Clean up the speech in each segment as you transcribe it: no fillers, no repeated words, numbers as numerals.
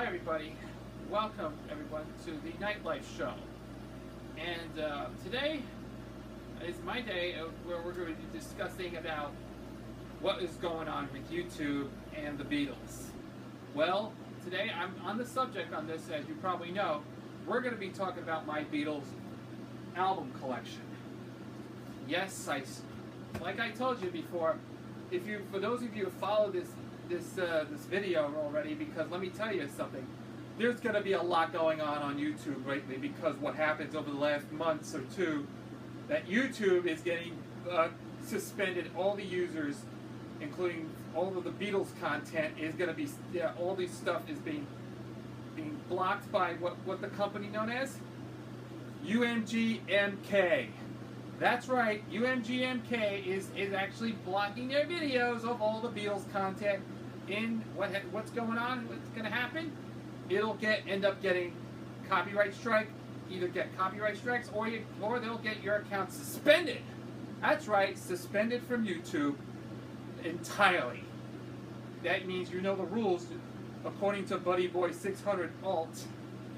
everybody. Welcome everyone to the Nightlife show. And today is my day where we're going to be discussing about what is going on with YouTube and the Beatles. Well, today I'm on the subject on this, as you probably know. We're going to be talking about my Beatles album collection. Yes, like I told you before, for those of you who follow this video already, because let me tell you something, there's going to be a lot going on YouTube lately, because what happens over the last months or two, that YouTube is getting suspended. All the users, including all of the Beatles content, is going to be, all this stuff is being blocked by what the company known as UMGMK. That's right, UMGMK is actually blocking their videos of all the Beatles content. In what's going on, what's going to happen, it'll end up getting copyright strike, either get copyright strikes or they'll get your account suspended. That's right, suspended from YouTube entirely. That means you know the rules, according to Buddy Boy 600 Alt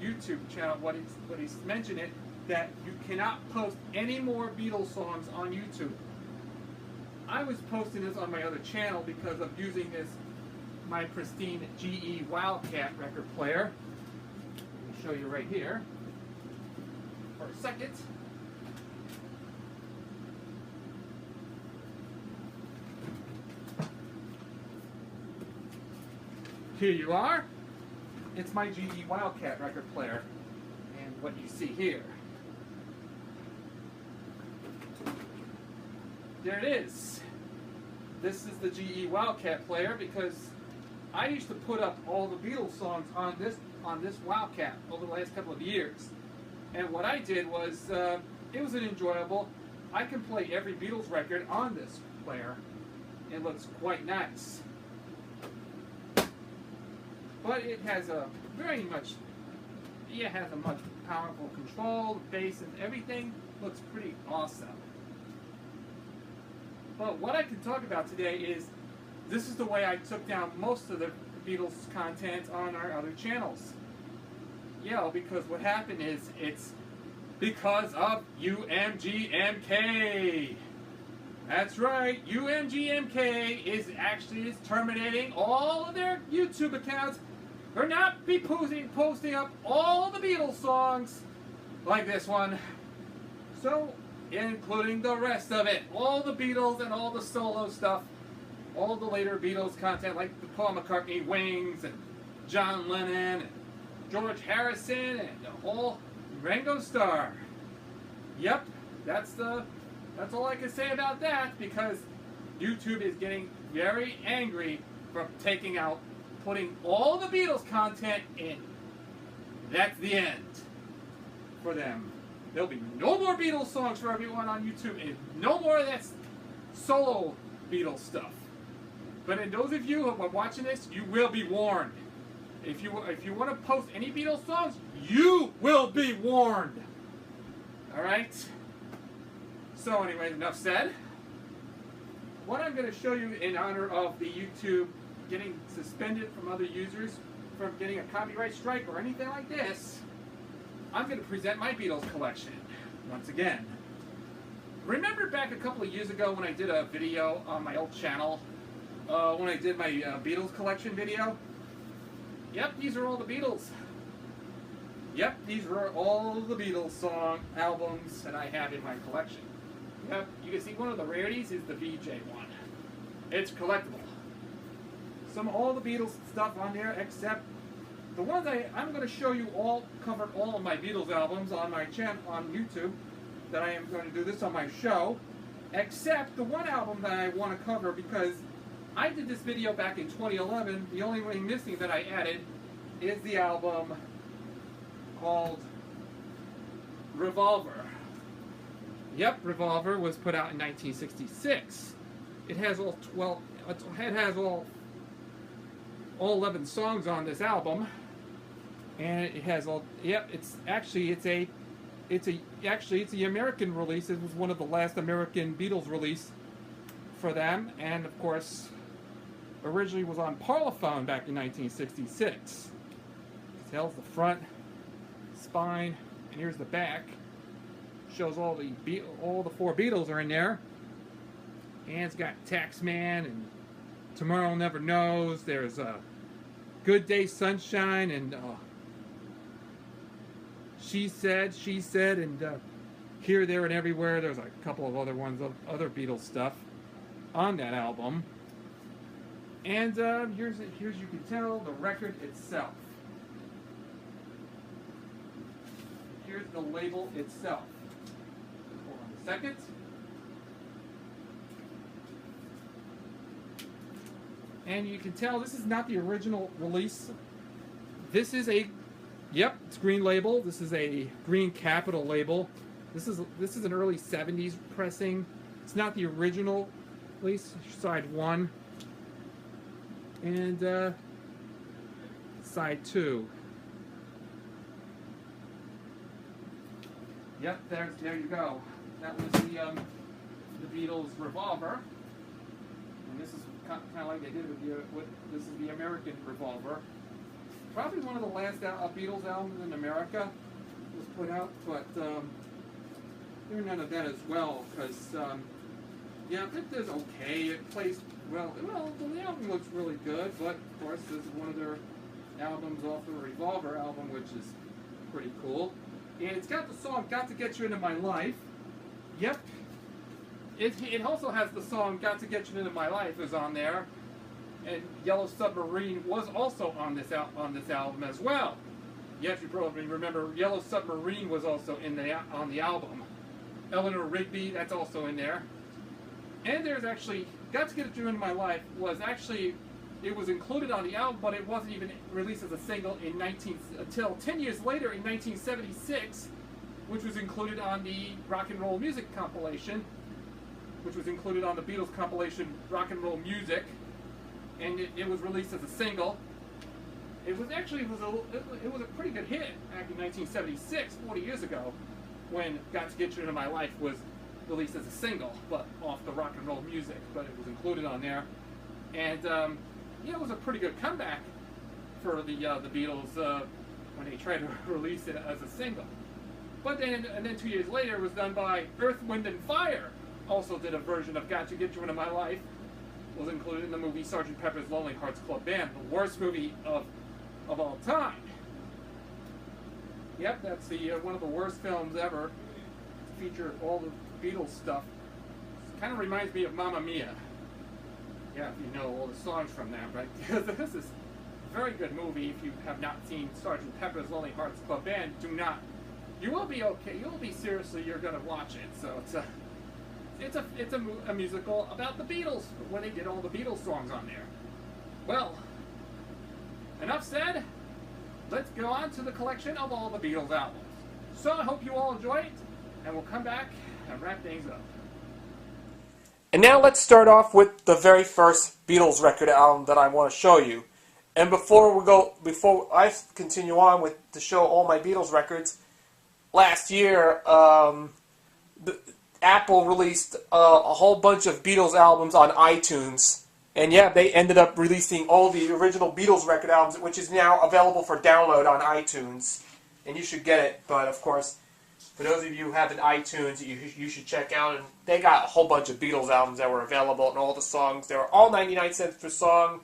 YouTube channel, what he's mentioned it, that you cannot post any more Beatles songs on YouTube. I was posting this on my other channel because of using my pristine GE Wildcat record player. Let me show you right here for a second. Here you are. It's my GE Wildcat record player, and what you see here. There it is. This is the GE Wildcat player, because I used to put up all the Beatles songs on this Wildcat over the last couple of years. And what I did was, it was an enjoyable. I can play every Beatles record on this player. It looks quite nice. But it has a much powerful control, the bass and everything looks pretty awesome. But what I can talk about today is, this is the way I took down most of the Beatles content on our other channels. Yeah, because what happened is, it's because of UMGMK. That's right, UMGMK is terminating all of their YouTube accounts. They're not be posting up all the Beatles songs like this one. So, including the rest of it, all the Beatles and all the solo stuff, all the later Beatles content, like the Paul McCartney Wings and John Lennon and George Harrison and the whole Ringo Starr. Yep, that's all I can say about that, because YouTube is getting very angry for putting all the Beatles content in. That's the end for them. There'll be no more Beatles songs for everyone on YouTube, and no more of that solo Beatles stuff. But in those of you who are watching this, you will be warned. If you want to post any Beatles songs, you will be warned. All right? So anyway, enough said. What I'm going to show you in honor of the YouTube getting suspended from other users from getting a copyright strike or anything like this, I'm going to present my Beatles collection once again. Remember back a couple of years ago when I did a video on my old channel, when I did my Beatles collection video? Yep, these are all the Beatles. Yep, these are all the Beatles song albums that I have in my collection. Yep, you can see one of the rarities is the VJ one. It's collectible. All the Beatles stuff on there, except the ones I'm going to show you covered all of my Beatles albums on my channel on YouTube. That I am going to do this on my show, except the one album that I want to cover, because I did this video back in 2011. The only thing missing that I added is the album called Revolver. Yep, Revolver was put out in 1966. It has all 11 songs on this album, and it has all. Yep, it's the American release. It was one of the last American Beatles release for them, and of course, originally was on Parlophone back in 1966. Tells the front, spine, and here's the back. Shows all the four Beatles are in there. And it's got Taxman and Tomorrow Never Knows. There's Good Day Sunshine and She Said, and Here, There, and Everywhere. There's a couple of other ones, of other Beatles stuff on that album. And here's you can tell the record itself. Here's the label itself. Hold on a second. And you can tell this is not the original release. This is it's green label. This is a green capital label. This is an early 70s pressing. It's not the original release, side 1. And side 2. Yep, there you go. That was the Beatles Revolver. And this is kind of like they did with this is the American Revolver. Probably one of the last Beatles albums in America was put out, but there's none of that as well, because yeah, it is okay. It plays well. Well, the album looks really good, but of course this is one of their albums off the Revolver album, which is pretty cool. And it's got the song "Got to Get You Into My Life." Yep. It also has the song "Got to Get You Into My Life" is on there, and "Yellow Submarine" was also on this album as well. Yes, you probably remember "Yellow Submarine" was also on the album. Eleanor Rigby, that's also in there. And there's actually "Got to Get You Into My Life" it was included on the album, but it wasn't even released as a single until 10 years later in 1976, which was included on the Rock and Roll Music compilation, which was included on the Beatles compilation Rock and Roll Music, and it was released as a single. It was a pretty good hit back in 1976, 40 years ago, when "Got to Get You Into My Life" was released as a single, but off the Rock and Roll Music, but it was included on there. And it was a pretty good comeback for the Beatles when they tried to release it as a single. But then 2 years later, it was done by Earth, Wind and Fire. Also did a version of "Got to Get You Into My Life." Was included in the movie Sgt. Pepper's Lonely Hearts Club Band, the worst movie of all time. Yep, that's one of the worst films ever to feature all the Beatles stuff. It kind of reminds me of Mamma Mia. Yeah, if you know all the songs from that, right? This is a very good movie. If you have not seen Sgt. Pepper's Lonely Hearts Club Band, do not. You will be okay. You'll be seriously. You're gonna watch it. So it's a musical about the Beatles when they did all the Beatles songs on there. Well, enough said. Let's go on to the collection of all the Beatles albums. So I hope you all enjoy it, and we'll come back and wrap things up. And now let's start off with the very first Beatles record album that I want to show you. And before I continue on to show all my Beatles records, last year Apple released a whole bunch of Beatles albums on iTunes. And yeah, they ended up releasing all the original Beatles record albums, which is now available for download on iTunes. And you should get it, but of course, for those of you who have an iTunes, you should check out. And they got a whole bunch of Beatles albums that were available, and all the songs. They were all 99 cents per song.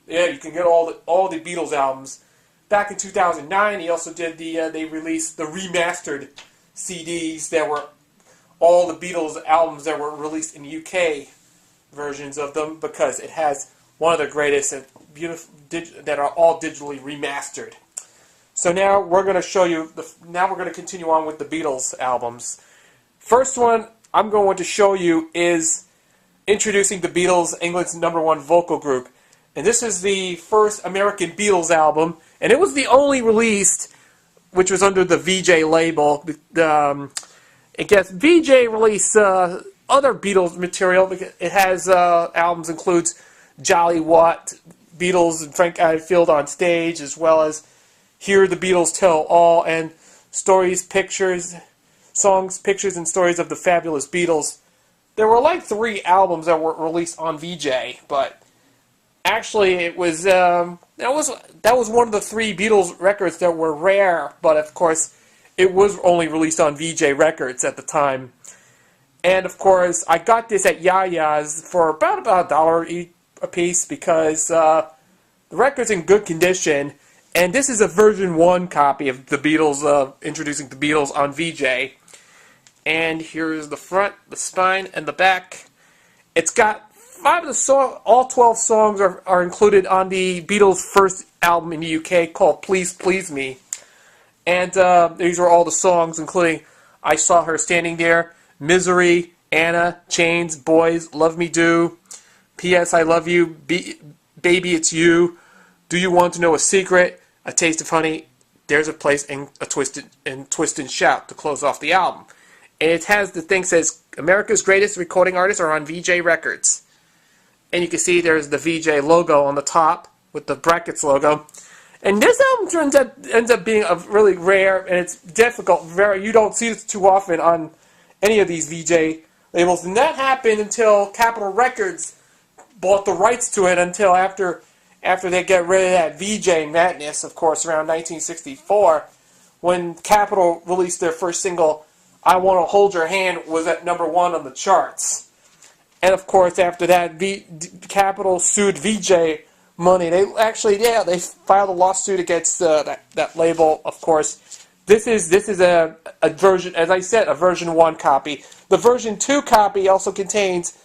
Yeah, you can get all the Beatles albums. Back in 2009, he also did they released the remastered CDs that were all the Beatles albums that were released in UK versions of them, because it has one of the greatest and beautiful that are all digitally remastered. So now we're going to show you. Now we're going to continue on with the Beatles albums. First one I'm going to show you is introducing the Beatles, England's #1 vocal group, and this is the first American Beatles album, and it was the only released, which was under the VJ label. I guess VJ released other Beatles material. Because it has albums includes Jolly Watt, Beatles and Frank Ifield on stage, as well as Hear the Beatles Tell All, and stories, pictures, songs, pictures, and stories of the fabulous Beatles. There were like 3 albums that were released on VJ, but Actually, it was that was one of the 3 Beatles records that were rare, but of course, it was only released on VJ Records at the time. And of course, I got this at Yaya's for about $1 a piece because the record's in good condition. And this is a version 1 copy of the Beatles, introducing the Beatles on VJ. And here's the front, the spine, and the back. It's got 5 of the songs, all 12 songs are included on the Beatles' first album in the UK called Please Please Me. And these are all the songs, including I Saw Her Standing There, Misery, Anna, Chains, Boys, Love Me Do, P.S. I Love You, Baby It's You, Do You Want to Know a Secret, A Taste of Honey, There's a Place, and a Twist and Shout to close off the album. And it has the thing that says America's Greatest Recording Artists are on VJ Records. And you can see there's the VJ logo on the top with the brackets logo. And this album ends up being a really rare, and it's difficult. You don't see this too often on any of these VJ labels. And that happened until Capitol Records bought the rights to it until after they get rid of that VJ madness, of course, around 1964, when Capitol released their first single, I Want to Hold Your Hand, was at #1 on the charts. And of course, after that, Capitol sued VJ Money. They filed a lawsuit against that label. Of course, this is a version, as I said, a version 1 copy. The version 2 copy also contains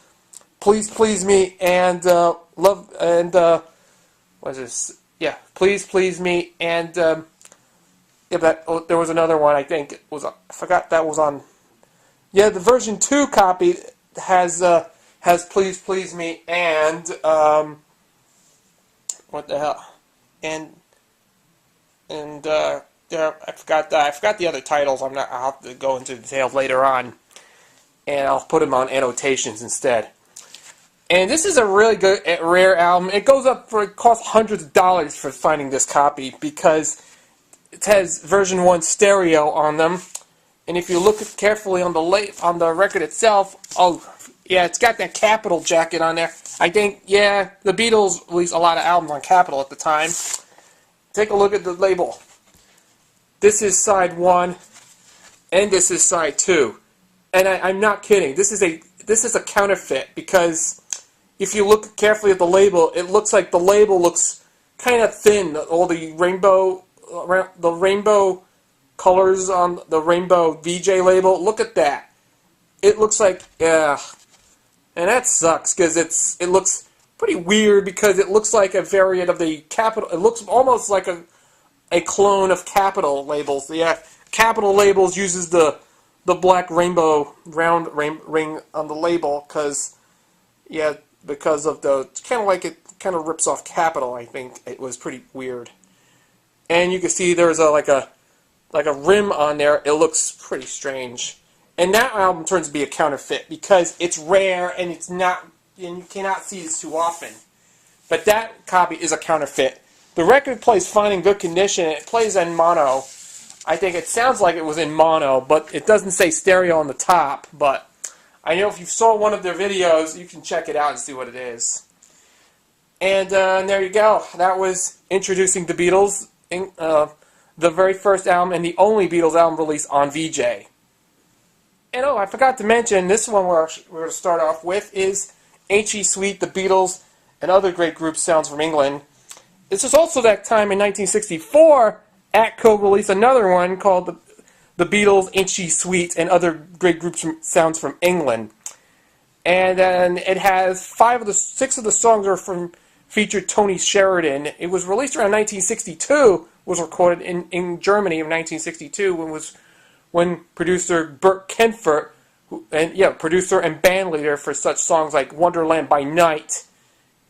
Please Please Me and Love and what is this? Yeah, Please Please Me and there was another one. I think it was. I forgot that was on. Yeah, the version 2 copy has Please Please Me and what the hell? And I forgot the other titles. I'll have to go into details later on, and I'll put them on annotations instead. And this is a really good, rare album. It costs hundreds of dollars for finding this copy because it has version 1 stereo on them. And if you look carefully on the record itself, oh yeah, it's got that Capitol jacket on there. I think, yeah, the Beatles released a lot of albums on Capitol at the time. Take a look at the label. This is side 1, and this is side 2. And I'm not kidding. This is a counterfeit because if you look carefully at the label, it looks like the label looks kind of thin. All the rainbow colors on the rainbow VJ label. Look at that. It looks like, yeah. And that sucks because it looks pretty weird because it looks like a variant of the Capitol. It looks almost like a clone of Capitol labels. Yeah, Capitol labels uses the black rainbow round ring on the label because of the it kind of rips off Capitol. I think it was pretty weird. And you can see there's like a rim on there. It looks pretty strange. And that album turns to be a counterfeit because it's rare and and you cannot see this too often. But that copy is a counterfeit. The record plays fine in good condition. It plays in mono. I think it sounds like it was in mono, but it doesn't say stereo on the top. But I know if you saw one of their videos, you can check it out and see what it is. And there you go. That was introducing the Beatles, the very first album and the only Beatles album released on VJ. And I forgot to mention, this one we're going to start off with is Ain't She Sweet, the Beatles, and other great group sounds from England. This is also that time in 1964, Atco released another one called the Beatles, Ain't She Sweet, and other great group sounds from England. And then it has 6 of the songs featured Tony Sheridan. It was released around 1962, was recorded in Germany in 1962, when producer Bert Kenfert, producer and band leader for such songs like Wonderland by Night,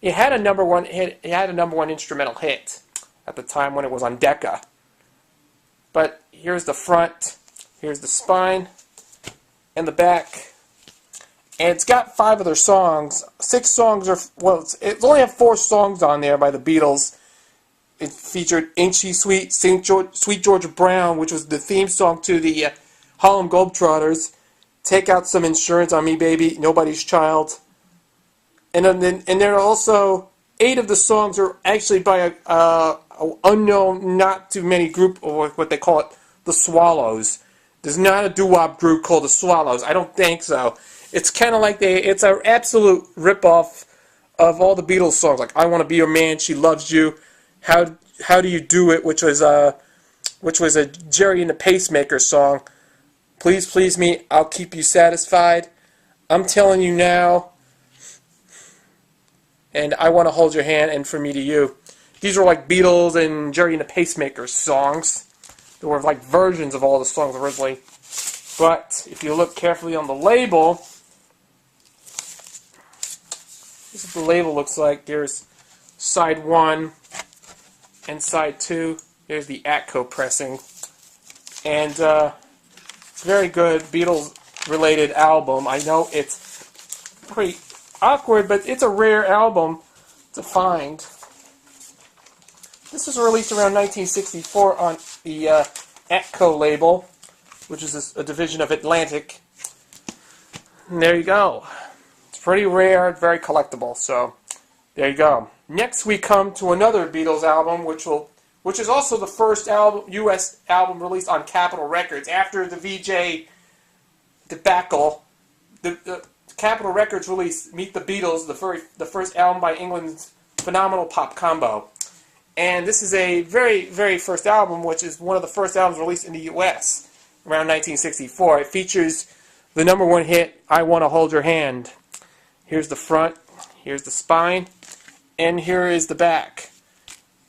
it had a number one instrumental hit at the time when it was on Decca. But here's the front, here's the spine, and the back. And it's got 5 of their songs. 6 songs it only have 4 songs on there by the Beatles. It featured Ain't She Sweet, Sweet Georgia Brown, which was the theme song to the Harlem Globetrotters, Take Out Some Insurance on Me Baby, Nobody's Child. And then also 8 of the songs are actually by a unknown, not too many group, or what they call it, the Swallows. There's not a doo-wop group called the Swallows. I don't think so. It's kind of like it's an absolute rip-off of all the Beatles songs, like "I Want to Be Your Man," "She Loves You," "How Do You Do It," which was a Jerry and the Pacemaker song. "Please Please Me, I'll Keep You Satisfied," "I'm Telling You Now," and "I Want to Hold Your Hand," and "For Me to You." These were like Beatles and Jerry and the Pacemaker songs. There were like versions of all the songs originally. But if you look carefully on the label, this is what the label looks like. There's side 1 and side 2. There's the Atco pressing. And it's a very good Beatles-related album. I know it's pretty awkward, but it's a rare album to find. This was released around 1964 on the Atco label, which is a division of Atlantic. And there you go. It's pretty rare, very collectible, so there you go. Next we come to another Beatles album, which is also the first U.S. album released on Capitol Records. After the VJ debacle, the Capitol Records released Meet the Beatles, the first album by England's phenomenal pop combo. And this is a very, very first album, which is one of the first albums released in the U.S. around 1964. It features the #1 hit, "I Want to Hold Your Hand." Here's the front, here's the spine, and here is the back.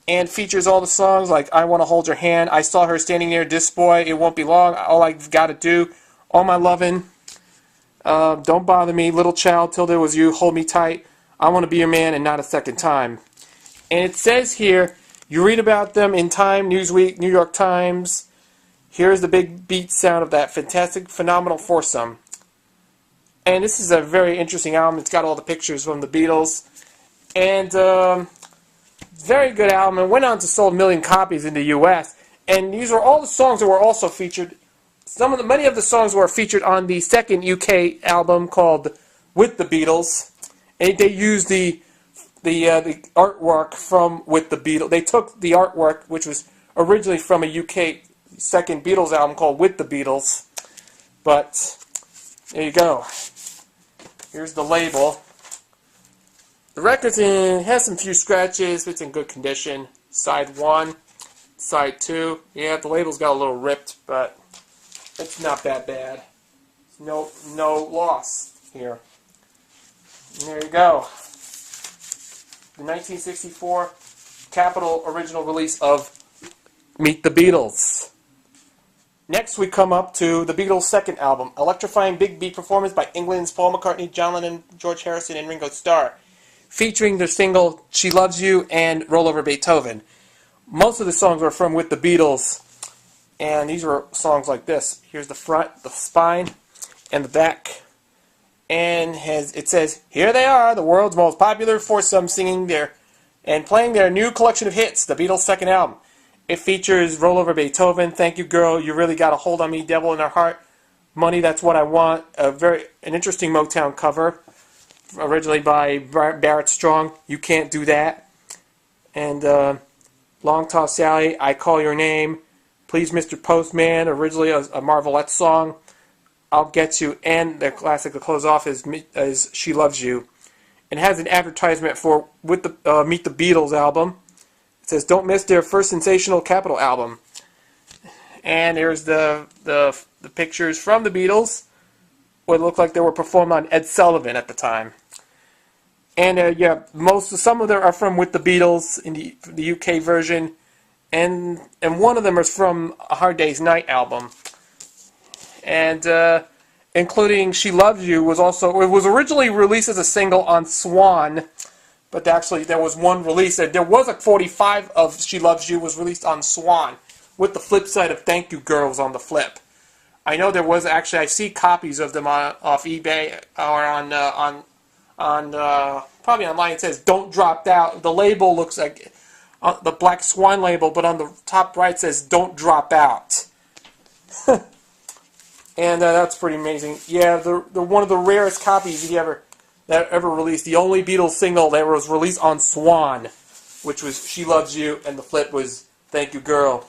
And features all the songs like "I Want to Hold Your Hand," "I Saw Her Standing Near This Boy," "It Won't Be Long," "All I've Got to Do," "All My Lovin'," "Don't Bother Me," "Little Child," "Till There Was You," "Hold Me Tight," "I Want to Be Your Man," and "Not a Second Time." And it says here, you read about them in Time, Newsweek, New York Times. Here's the big beat sound of that fantastic, phenomenal foursome. And this is a very interesting album. It's got all the pictures from the Beatles. And very good album. It went on to sell 1 million copies in the U.S. And these were all the songs that were also featured. Many of the songs were featured on the second UK album called "With the Beatles." And they used the artwork from "With the Beatles." They took the artwork, which was originally from a UK second Beatles album called "With the Beatles." But there you go. Here's the label. The record's has some few scratches, but it's in good condition. Side 1, side 2. Yeah, the label's got a little ripped, but it's not that bad. No loss here. And there you go. The 1964 Capitol original release of Meet the Beatles. Next we come up to the Beatles' second album, electrifying big beat performance by England's Paul McCartney, John Lennon, George Harrison, and Ringo Starr, featuring their single "She Loves You" and "Roll Over Beethoven." Most of the songs were from "With the Beatles," and these were songs like this. Here's the front, the spine, and the back. And it says, "Here they are, the world's most popular foursome, singing and playing their new collection of hits, the Beatles' second album." It features "Roll Over Beethoven," "Thank You Girl," "You Really Got a Hold on Me," "Devil in Her Heart," "Money, That's What I Want," an interesting Motown cover, originally by Barrett Strong, "You Can't Do That," and "Long Tall Sally," "I Call Your Name," "Please Mr. Postman," originally a Marvelettes song, "I'll Get You," and their classic to close off is "She Loves You." It has an advertisement for Meet the Beatles album. It says, "Don't miss their first sensational Capitol album." And there's the pictures from the Beatles. What looked like they were performed on Ed Sullivan at the time. And some of them are from "With the Beatles" in the UK version, and one of them is from A Hard Day's Night album. And including "She Loves You" it was originally released as a single on Swan, but actually there was one release. There was a 45 of "She Loves You" was released on Swan, with the flip side of "Thank You Girls" on the flip. I know there was actually, I see copies of them off eBay or on probably online. It says "Don't Drop Out." The label looks like the Black Swan label, but on the top right says "Don't Drop Out." And that's pretty amazing. Yeah, they're one of the rarest copies you ever that ever released. The only Beatles single that was released on Swan, which was She Loves You, and the flip was Thank You Girl.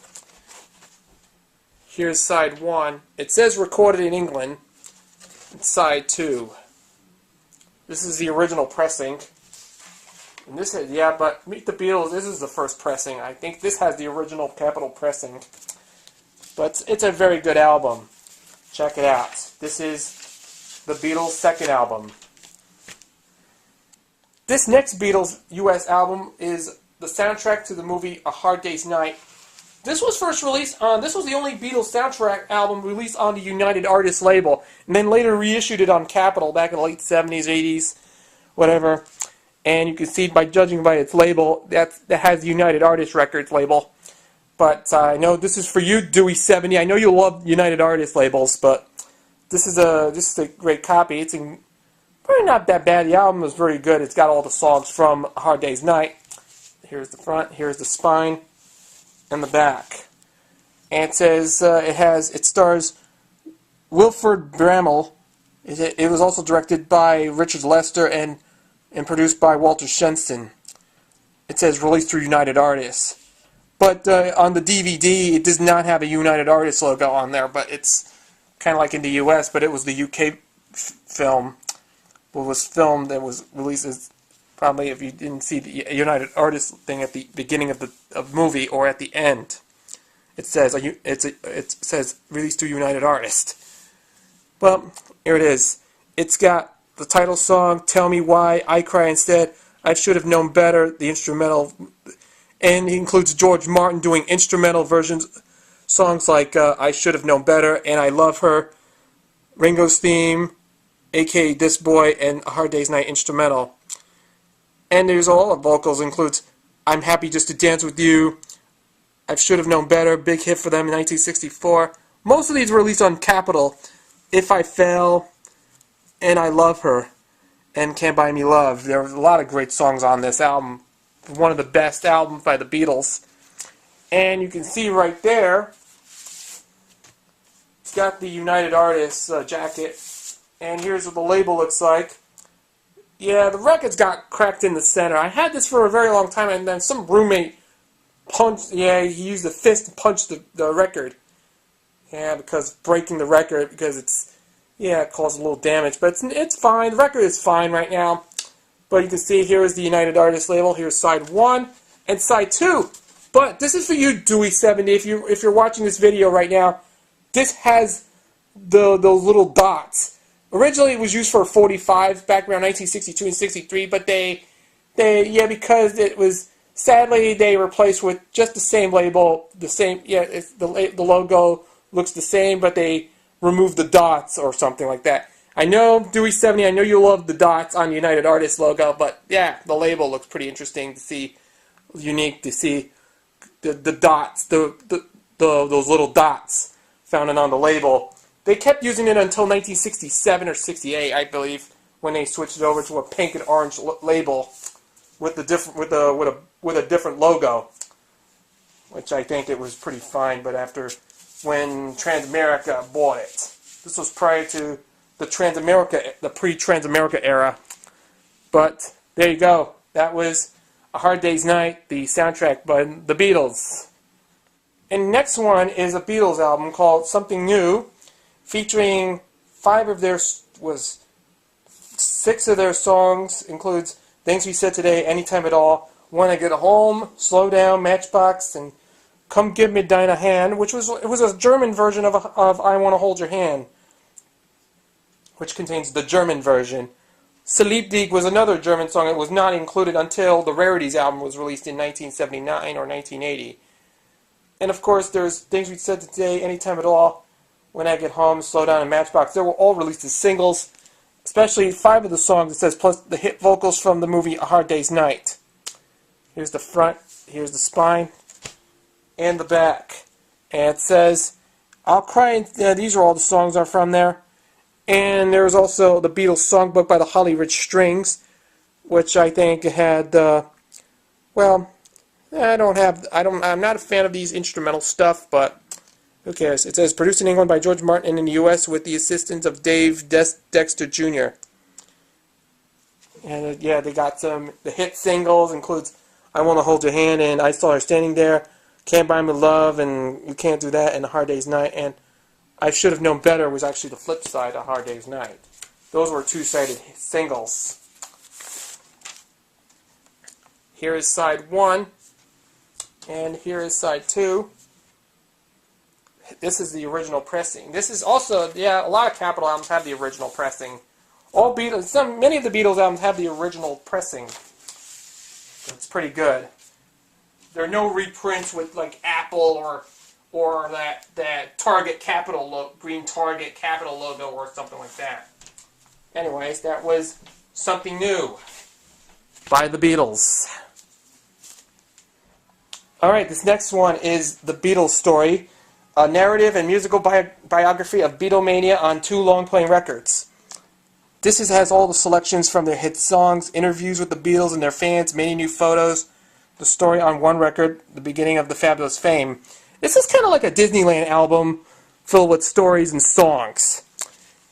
Here's side 1. It says recorded in England. It's side 2. This is the original pressing. And this is, yeah, but Meet the Beatles, this is the first pressing. I think this has the original Capitol pressing. But it's a very good album. Check it out. This is the Beatles' second album. This next Beatles US album is the soundtrack to the movie A Hard Day's Night. This was first released on, this was the only Beatles soundtrack album released on the United Artists label, and then later reissued it on Capitol back in the late 70s, 80s, whatever. And you can see by judging by its label, that has the United Artists Records label. But I know this is for you, Dewey70. I know you love United Artists labels, but this is a great copy. It's probably not that bad. The album is very good. It's got all the songs from A Hard Day's Night. Here's the front, here's the spine, and the back. And it says it stars Wilford Bramall. It was also directed by Richard Lester and produced by Walter Shenson. It says released through United Artists. But on the DVD, it does not have a United Artists logo on there, but it's kind of like in the US, but it was the UK film. What was filmed that was released as, probably if you didn't see the United Artists thing at the beginning of the movie or at the end. It says it says released through United Artists. Well, here it is. It's got the title song, Tell Me Why, I Cry Instead, I Should Have Known Better, the instrumental, and it includes George Martin doing instrumental versions, songs like I Should Have Known Better and I Love Her, Ringo's theme, aka This Boy, and A Hard Day's Night instrumental. And there's all the vocals, includes I'm Happy Just to Dance With You, I Should Have Known Better, big hit for them in 1964. Most of these were released on Capitol, If I Fell, and I Love Her, and Can't Buy Me Love. There was a lot of great songs on this album. One of the best albums by the Beatles. And you can see right there, it's got the United Artists jacket. And here's what the label looks like. Yeah, the record's got cracked in the center. I had this for a very long time, and then some roommate punched, he used a fist to punch the record. Yeah, because breaking the record, because it caused a little damage. But it's fine. The record is fine right now. But you can see here is the United Artists label. Here's side 1 and side 2. But this is for you, Dewey70. If you're watching this video right now, this has those little dots. Originally, it was used for 45 back around 1962 and 63. But because it was, sadly, they replaced with just the same label. The same, the logo looks the same, but they removed the dots or something like that. I know, Dewey70, I know you love the dots on the United Artists logo, but yeah, the label looks pretty interesting to see, unique to see the dots, those little dots found on the label. They kept using it until 1967 or 68, I believe, when they switched it over to a pink and orange label with a different logo, which I think it was pretty fine. But after when Transamerica bought it, this was prior to the pre-Transamerica era. But there you go. That was A Hard Day's Night, the soundtrack by the Beatles. And next one is a Beatles album called Something New, featuring 6 of their songs. Includes Things We Said Today, Anytime at All, When I Get Home, Slow Down, Matchbox, and Come Give Me Dinah Hand, which was a German version of I Want to Hold Your Hand, which contains the German version. Sleep Dig was another German song that was not included until the Rarities album was released in 1979 or 1980. And of course, there's Things We Said Today, Anytime at All, When I Get Home, Slow Down, and Matchbox. They were all released as singles, especially 5 of the songs, it says, plus the hit vocals from the movie A Hard Day's Night. Here's the front, here's the spine, and the back. And it says, I'll Cry, these are all the songs are from there. And there's also the Beatles songbook by the Holly Rich Strings, which I think had, I'm not a fan of these instrumental stuff, but who cares? It says, produced in England by George Martin and in the U.S. with the assistance of Dave Dexter Jr. And yeah, they got some, the hit singles includes I Want to Hold Your Hand and I Saw Her Standing There, Can't Buy Me Love and You Can't Do That and A Hard Day's Night, and I Should Have Known Better was actually the flip side of A Hard Day's Night. Those were two-sided singles. Here is side 1, and here is side 2. This is the original pressing. This is also, yeah, a lot of Capitol albums have the original pressing. Many of the Beatles albums have the original pressing. It's pretty good. There are no reprints with like Apple or that Target Capitol look, green Target Capitol logo or something like that. Anyways, that was Something New by the Beatles. Alright, this next one is The Beatles Story, a narrative and musical biography of Beatlemania on 2 long-playing records. This has all the selections from their hit songs, interviews with the Beatles and their fans, many new photos, the story on 1 record, the beginning of the fabulous fame. This is kind of like a Disneyland album filled with stories and songs.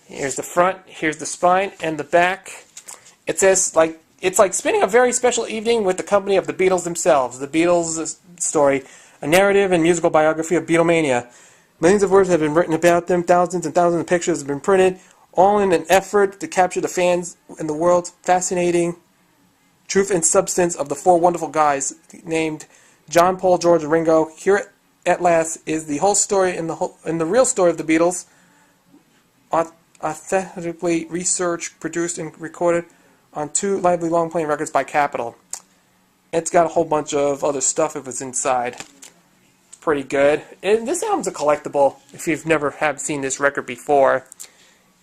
Here's the front, here's the spine, and the back. It says, it's like spending a very special evening with the company of the Beatles themselves. The Beatles Story, a narrative and musical biography of Beatlemania. Millions of words have been written about them, thousands and thousands of pictures have been printed, all in an effort to capture the fans and the world's fascinating truth and substance of the 4 wonderful guys named John, Paul, George, and Ringo. Here at last is the whole story and the real story of the Beatles, authentically researched, produced, and recorded on 2 lively long-playing records by Capitol. It's got a whole bunch of other stuff if it's inside. It's pretty good. And this album's a collectible if you've never seen this record before.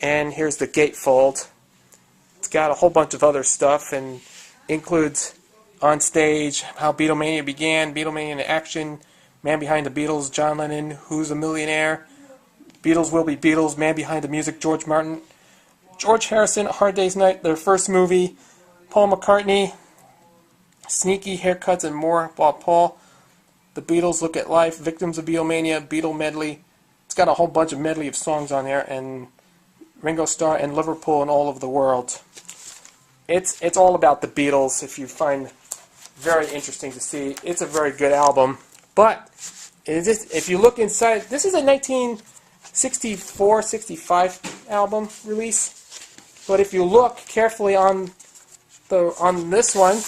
And here's the gatefold. It's got a whole bunch of other stuff and includes on stage how Beatlemania began, Beatlemania in action, Man Behind the Beatles, John Lennon, Who's a Millionaire, Beatles Will Be Beatles, Man Behind the Music, George Martin, George Harrison, A Hard Day's Night, their first movie, Paul McCartney, Sneaky Haircuts and more, Bob Paul, The Beatles Look at Life, Victims of Beatlemania, Beatle Medley. It's got a whole bunch of medley of songs on there, and Ringo Starr and Liverpool and all over the world. It's all about the Beatles, if you find very interesting to see. It's a very good album. But if you look inside, this is a 1964-65 album release. But if you look carefully on this one,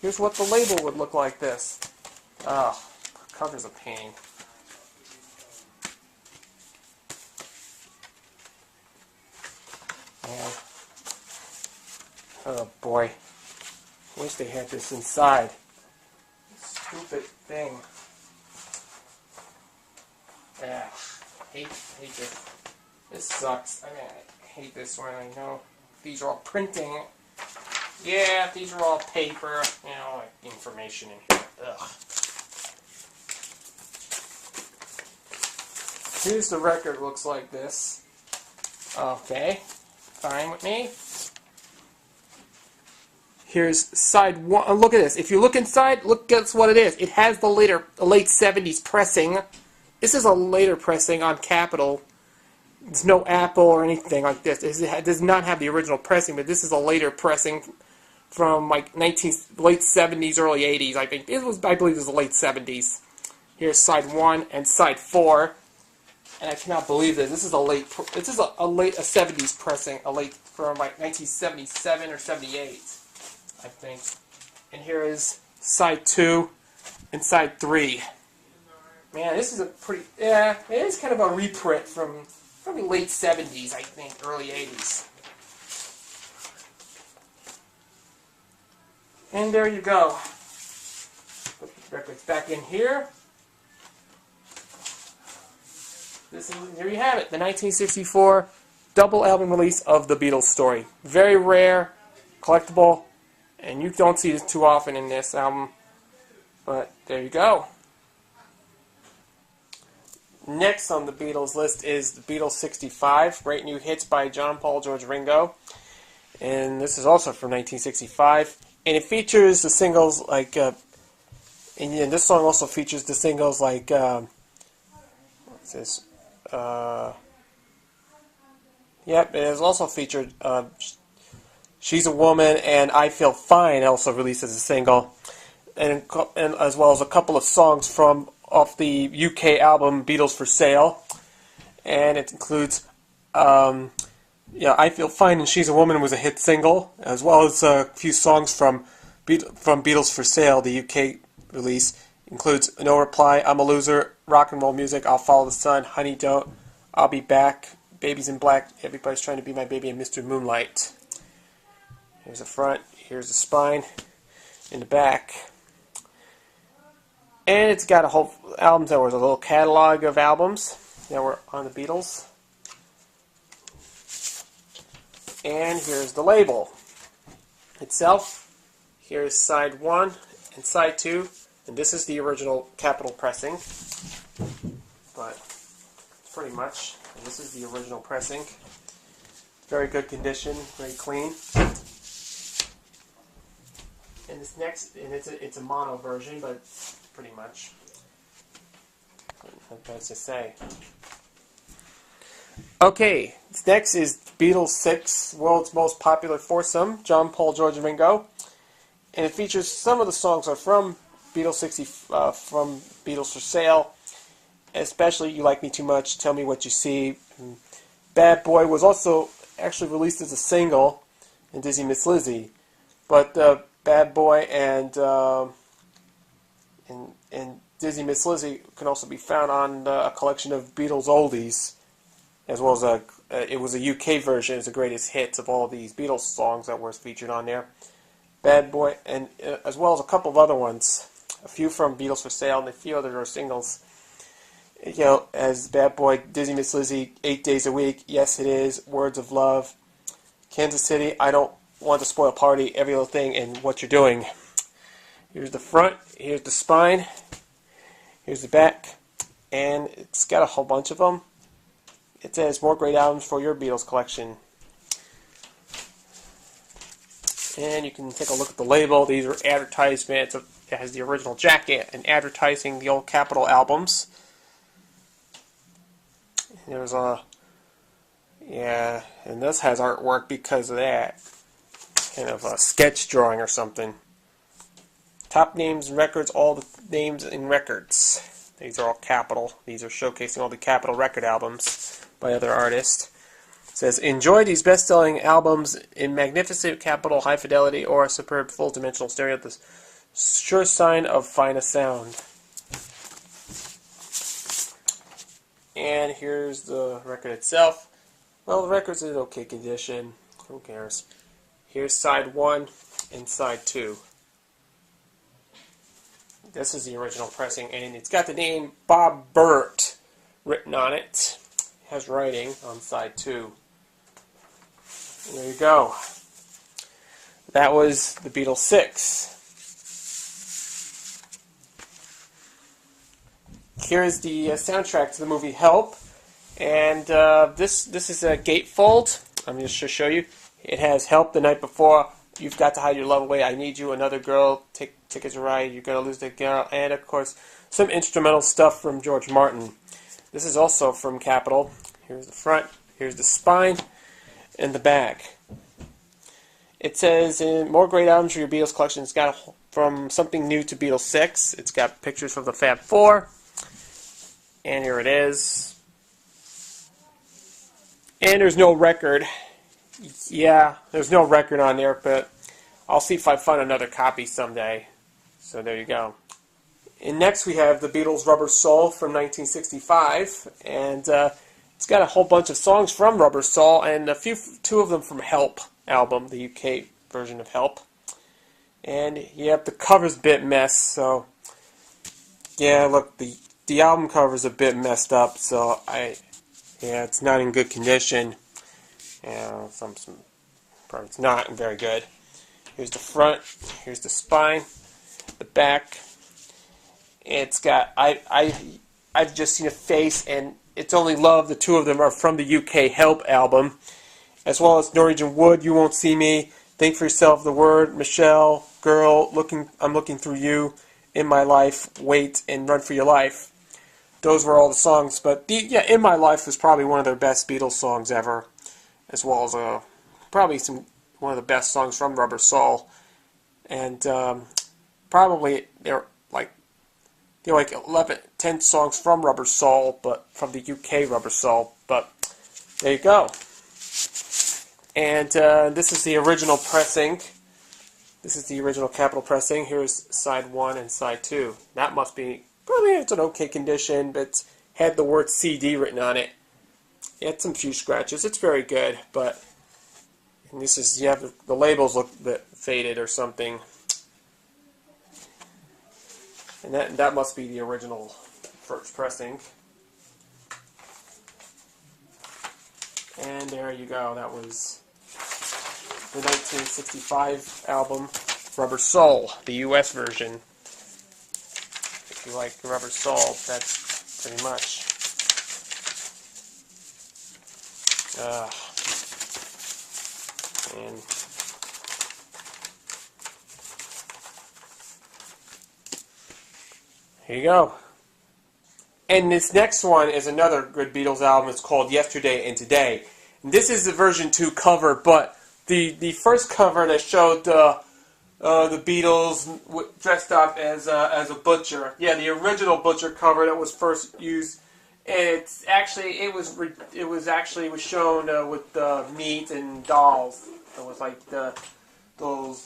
here's what the label would look like this. Oh, cover's a pain. Man. Oh boy. Wish they had this inside. Stupid thing. Yeah. Hate this. This sucks. I mean, I hate this one. I know these are all printing. Yeah, these are all paper. You know, like information in here. Ugh. Here's the record. Looks like this. Okay. Fine with me. Here's side 1. Look at this. If you look inside, guess what it is. It has the late 70s pressing. This is a later pressing on Capitol. It's no Apple or anything like this. It does not have the original pressing, but this is a later pressing from like late 70s, early 80s. I believe it was the late 70s. Here's side 1 and side 4. And I cannot believe this. This is a 70s pressing, from like 1977 or 78, I think. And here is side 2 and side 3. Man, this is a pretty, yeah, it is kind of a reprint from probably late 70s, I think, early 80s. And there you go. Put the records back in here. Here you have it, the 1964 double album release of The Beatles Story. Very rare, collectible, and you don't see this too often in this album. But there you go. Next on the Beatles list is The Beatles 65, Great New Hits by John, Paul, George, Ringo. And this is also from 1965. And it features the singles like, and this song also features the singles like, what's this? Yep, it has also featured She's a Woman and I Feel Fine also released as a single, and as well as a couple of songs from off the UK album Beatles for Sale, and it includes I Feel Fine and She's a Woman was a hit single, as well as a few songs from Beatles for Sale, the UK release. Includes No Reply, I'm a Loser, Rock and Roll Music, I'll Follow the Sun, Honey Don't, I'll Be Back, Babies in Black, Everybody's Trying to Be My Baby, and Mr. Moonlight. Here's the front, here's the spine, in the back. And it's got a whole albums. There was a little catalog of albums that were on the Beatles. And here's the label itself. Here's side 1 and side 2. And this is the original Capitol pressing. But pretty much, and this is the original pressing. Very good condition, very clean. And this next, and it's a mono version, but pretty much what does it say? Okay, this next is Beatles 6, World's Most Popular Foursome, John, Paul, George, and Ringo. And it features some of the songs are from Beatles 60, from Beatles for Sale, especially You Like Me Too Much, Tell Me What You See. Bad Boy was also actually released as a single in Dizzy Miss Lizzy, but Bad Boy and Dizzy Miss Lizzy can also be found on a collection of Beatles oldies, as well as it was a UK version. It's the greatest hits of all of these Beatles songs that were featured on there. Bad Boy, and as well as a couple of other ones, a few from Beatles for Sale, and a few other are singles. As Bad Boy, Dizzy Miss Lizzy, 8 Days a Week, Yes It Is, Words of Love, Kansas City, I Don't Want to Spoil Party, Every Little Thing, and What You're Doing. Here's the front, here's the spine, here's the back, and it's got a whole bunch of them. It says more great albums for your Beatles collection. And you can take a look at the label. These are advertisements. It has the original jacket and advertising the old Capitol albums. There's and this has artwork because of that. Kind of a sketch drawing or something. Top names and records, all the names in records. These are all Capitol. These are showcasing all the Capitol record albums by other artists. It says, enjoy these best-selling albums in magnificent Capitol high fidelity or a superb full-dimensional stereo, the sure sign of finest sound. And here's the record itself. Well, the record's in okay condition. Who cares? Here's side 1 and side 2. This is the original pressing, and it's got the name Bob Burt written on it. It has writing on side 2. And there you go. That was the Beatles 6. Here's the soundtrack to the movie Help, and this is a gatefold. I'm just to show you. It has Help, The Night Before, You've Got to Hide Your Love Away, I Need You, Another Girl, Tickets a Ride, You're Gonna Lose the Girl, and of course some instrumental stuff from George Martin. This is also from Capitol. Here's the front, here's the spine, and the back. It says more great albums for your Beatles collection. It's got from something new to Beatles 6. It's got pictures from the Fab Four. And here it is. And there's no record. Yeah, there's no record on there, but I'll see if I find another copy someday. So there you go. And next we have the Beatles' Rubber Soul from 1965. And it's got a whole bunch of songs from Rubber Soul and two of them from Help album, the UK version of Help. And yep, the cover's a bit messed, so yeah, look, the album cover's a bit messed up, so it's not in good condition. Some parts not very good. Here's the front, here's the spine, the back. It's got I've just seen a face, and It's Only Love. The two of them are from the UK Help album, as well as Norwegian Wood, You Won't See Me, Think for Yourself, The Word, Michelle, Girl, I'm Looking Through You, In My Life, Wait, and Run for Your Life. Those were all the songs, but In My Life was probably one of their best Beatles songs ever, as well as probably one of the best songs from Rubber Soul. And probably they're like 10 songs from Rubber Soul, but from the UK Rubber Soul. But there you go. And this is the original pressing. This is the original Capitol pressing. Here's side 1 and side 2. That must be, probably it's an okay condition, but had the word CD written on it. It had some few scratches. It's very good, but and this is, you have the labels look a bit faded or something. And that must be the original first pressing. And there you go. That was the 1965 album, Rubber Soul, the US version. If you like Rubber Soul, that's pretty much. And here you go. And this next one is another good Beatles album. It's called Yesterday and Today. And this is the version 2 cover, but the first cover that showed the Beatles dressed up as a butcher. Yeah, the original butcher cover that was first used. And it's actually it was shown with meat and dolls. It was like those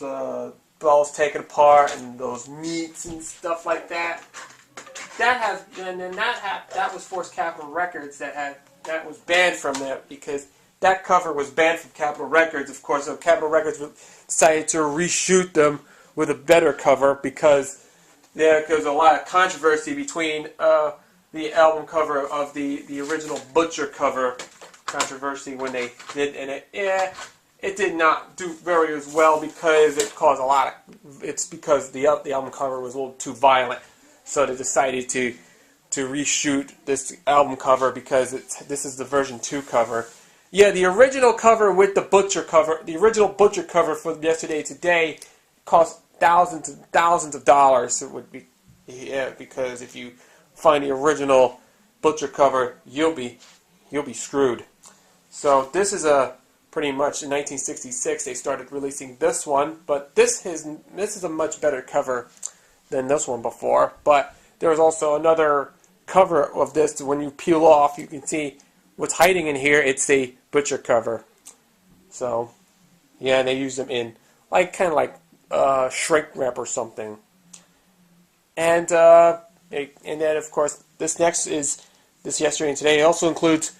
dolls taken apart and those meats and stuff like that. That was Force Capitol Records that was banned from there because that cover was banned from Capitol Records. Of course, so Capitol Records decided to reshoot them with a better cover because there was a lot of controversy between the album cover of the original Butcher cover controversy when they did, and it did not do very as well because it caused a lot of. It's because the album cover was a little too violent, so they decided to reshoot this album cover because this is the version 2 cover. Yeah, the original cover with the Butcher cover, the original Butcher cover for Yesterday Today, cost thousands of dollars. It would be, yeah, because if you find the original Butcher cover, you'll be screwed. So this is pretty much in 1966 they started releasing this one, but this is a much better cover than this one before. But there was also another cover of this. When you peel off, you can see what's hiding in here. It's a Butcher cover. So yeah, and they use them in kind of like shrink wrap or something. And then of course this next is this Yesterday and Today. It also includes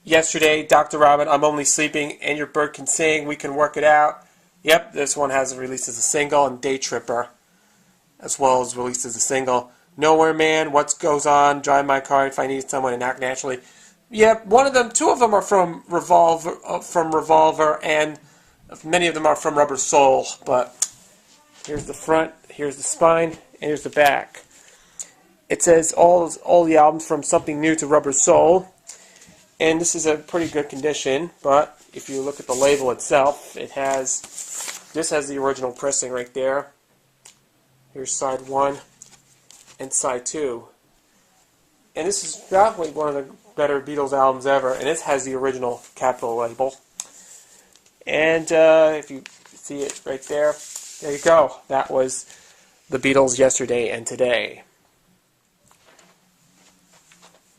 Yesterday, Dr. Robin, I'm Only Sleeping, and Your Bird Can Sing, We Can Work It Out. Yep, this one has released as a single, and Day Tripper as well as released as a single. Nowhere Man, What Goes On, Drive My Car, If I Need Someone, and Act Naturally. Yep, two of them are from Revolver, and many of them are from Rubber Soul. But here's the front, here's the spine, and here's the back. It says all the albums from Something New to Rubber Soul. And this is a pretty good condition, but if you look at the label itself, this has the original pressing right there. Here's side 1 and side 2. And this is probably one of the better Beatles albums ever, and this has the original Capitol label. And if you see it right there you go. That was the Beatles Yesterday and Today.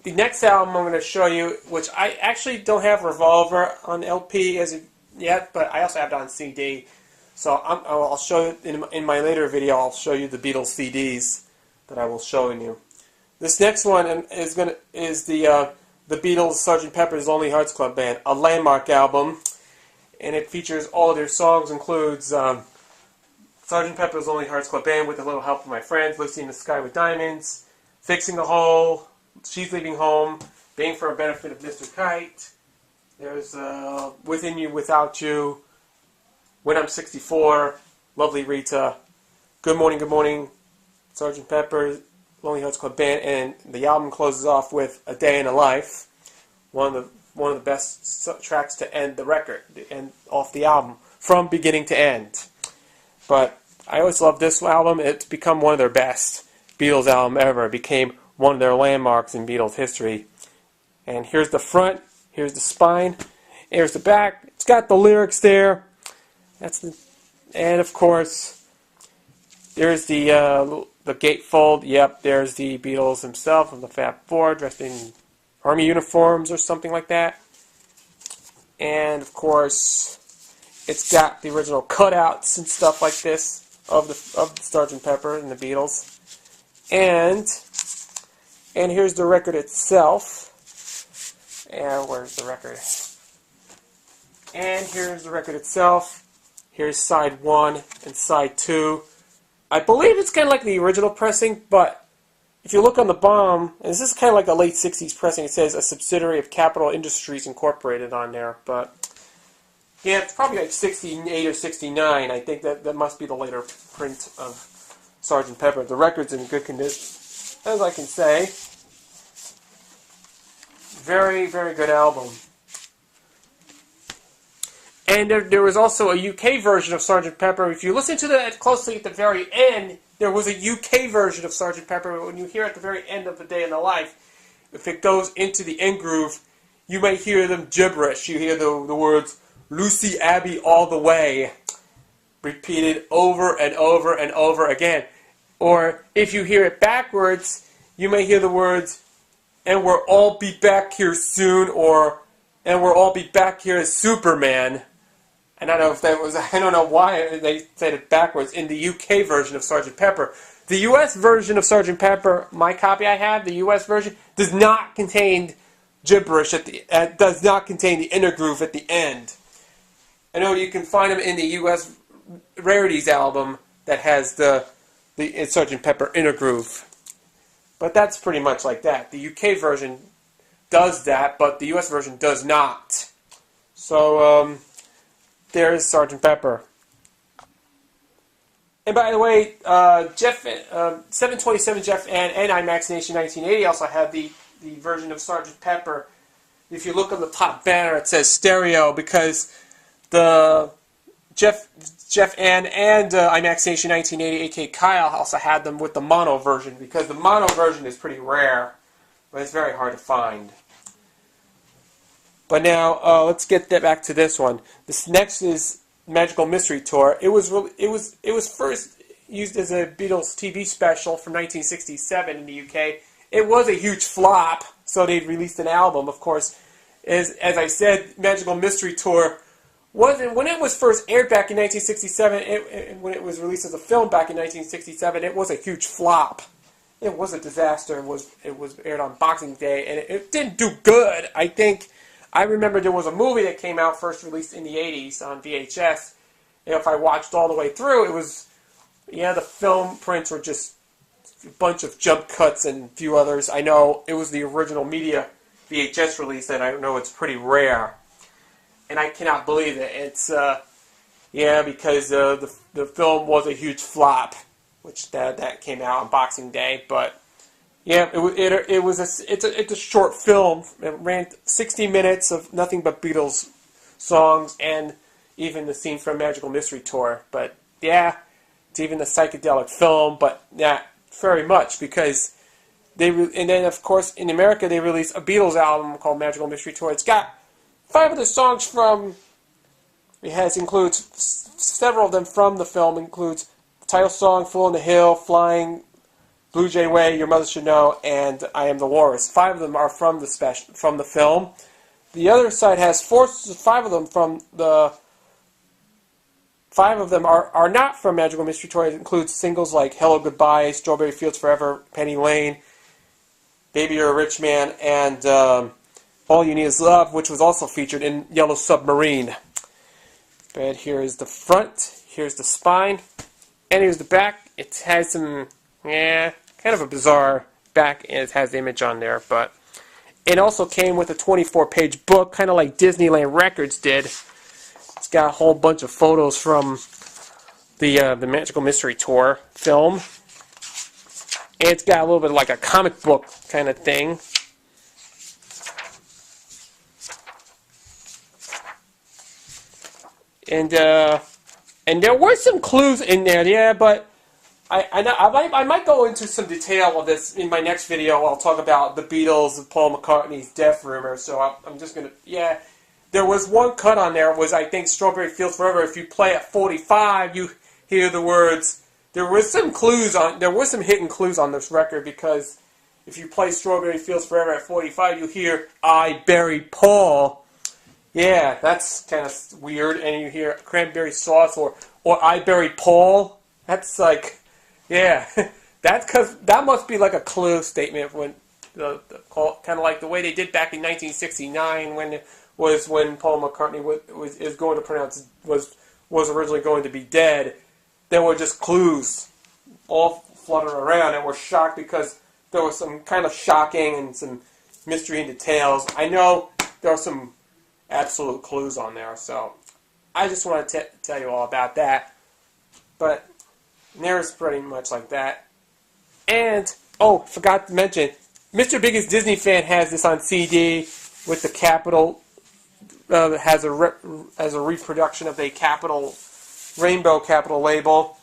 The next album I'm going to show you, which I actually don't have Revolver on LP as of yet, but I also have it on CD. So I'll show you in my later video. I'll show you the Beatles CDs that I will show you. This next one is the Beatles Sgt. Pepper's Lonely Hearts Club Band, a landmark album, and it features all of their songs. Includes Sgt. Pepper's Lonely Hearts Club Band, With a Little Help from My Friends, Lucy in the Sky with Diamonds, Fixing the Hole, She's Leaving Home, Being for a Benefit of Mr. Kite. There's Within You, Without You, When I'm 64, Lovely Rita, Good Morning, Sgt. Pepper's Lonely Hearts Club Band, and the album closes off with A Day in a Life, one of the best tracks to end the record, and off the album from beginning to end. But I always loved this album. It's become one of their best Beatles album ever. It became one of their landmarks in Beatles history. And here's the front, here's the spine, here's the back. It's got the lyrics there, And of course, there's the gatefold. Yep, there's the Beatles themselves on the Fab Four, dressed in army uniforms or something like that. And of course, it's got the original cutouts and stuff like this of the Sgt. Pepper and the Beatles. And here's the record itself. And where's the record? And here's the record itself. Here's side 1 and side 2. I believe it's kind of like the original pressing, but if you look on the bottom, and this is kind of like a late 60s pressing, it says a subsidiary of Capital Industries Incorporated on there. But yeah, it's probably like 68 or 69. I think that must be the later print of Sgt. Pepper. The record's in good condition, as I can say. Very, very good album. And there was also a UK version of Sgt. Pepper. If you listen to that closely at the very end, there was a UK version of Sgt. Pepper. When you hear at the very end of A Day in the Life, if it goes into the end groove, you might hear them gibberish. You hear the words, Lucy Abbey all the way, repeated over and over and over again. Or if you hear it backwards, you may hear the words, and we'll all be back here soon, or, and we'll all be back here as Superman. And I don't know if that was, I don't know why they said it backwards in the UK version of Sgt. Pepper. The US version of Sgt. Pepper, my copy I have, the US version, does not contain gibberish does not contain the inner groove at the end. I know you can find them in the US Rarities album that has the Sgt. Pepper inner groove. But that's pretty much like that. The UK version does that, but the US version does not. So, there's Sgt. Pepper. And by the way, 727 Jeff and IMAX Nation 1980 also had the version of Sgt. Pepper. If you look on the top banner, it says stereo, because the Jeff and IMAX Nation 1980, a.k.a. Kyle, also had them with the mono version, because the mono version is pretty rare, but it's very hard to find. But now, let's get back to this one. This next is Magical Mystery Tour. It was first used as a Beatles TV special from 1967 in the UK. It was a huge flop, so they released an album. Of course, as I said, Magical Mystery Tour wasn't, when it was first aired back in 1967. When it was released as a film back in 1967, it was a huge flop. It was a disaster. It was aired on Boxing Day, and it didn't do good. I remember there was a movie that came out, first released in the 80s on VHS. And if I watched all the way through, it was, the film prints were just a bunch of jump cuts and a few others. I know it was the original media VHS release, and I know it's pretty rare. And I cannot believe it. It's, because the film was a huge flop, which that came out on Boxing Day, but yeah, it's a short film. It ran 60 minutes of nothing but Beatles songs, and even the scene from Magical Mystery Tour. But yeah, it's even a psychedelic film, but not very much, because and then of course in America they released a Beatles album called Magical Mystery Tour. It's got 5 of the songs from. Includes several of them from the film. Includes the title song, "Fool on the Hill," "Flying," "Blue Jay Way," "Your Mother Should Know," and "I Am the Walrus." 5 of them are from the film. The other side has 5 of them from the. 5 of them are not from Magical Mystery Tour. It includes singles like "Hello Goodbye," "Strawberry Fields Forever," "Penny Lane," "Baby You're a Rich Man," and "All You Need Is Love," which was also featured in Yellow Submarine. But here is the front. Here's the spine, and here's the back. It has some kind of a bizarre back, and it has the image on there, but it also came with a 24-page book, kind of like Disneyland Records did. It's got a whole bunch of photos from the Magical Mystery Tour film, and it's got a little bit like a comic book kind of thing. And there were some clues in there, but I might go into some detail of this in my next video. I'll talk about the Beatles and Paul McCartney's death rumor. So I'm just gonna, there was one cut on there, was I think Strawberry Fields Forever. If you play at 45, you hear the words. There was some hidden clues on this record, because if you play Strawberry Fields Forever at 45, you hear I Buried Paul. Yeah, that's kind of weird. And you hear Cranberry Sauce or I Buried Paul. That's like, yeah, that must be like a clue statement when the kind of like the way they did back in 1969 when Paul McCartney was originally going to be dead. There were just clues all fluttering around, and we're shocked because there was some kind of shocking and some mystery and details. I know there are some absolute clues on there, so I just want to tell you all about that. But there's pretty much like that. And, forgot to mention, Mr. Biggest Disney Fan has this on CD with the Capitol, has a reproduction of the Rainbow Capitol label.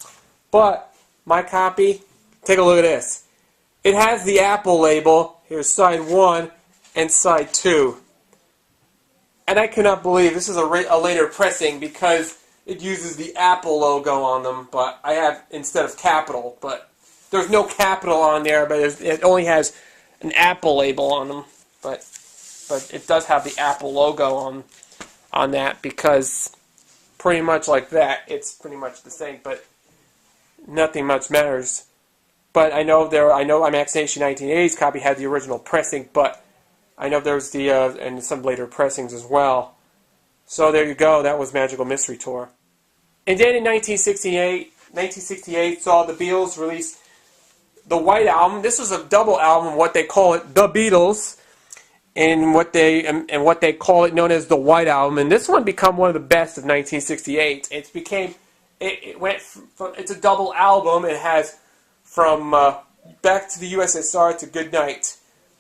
But my copy, take a look at this. It has the Apple label. Here's side 1 and side 2. And I cannot believe this is a later pressing, because it uses the Apple logo on them, but I have instead of Capitol. But there's no Capitol on there, but it only has an Apple label on them. But it does have the Apple logo on that, because pretty much like that, it's pretty much the same, but nothing much matters. But I know IMAX Nation 1980's copy had the original pressing, but I know there's and some later pressings as well. So there you go. That was Magical Mystery Tour. And then in 1968 saw the Beatles release the White Album. This was a double album, what they call it, The Beatles, and what they call it known as the White Album. And this one became one of the best of 1968. It's a double album. It has from Back to the USSR to Good Night.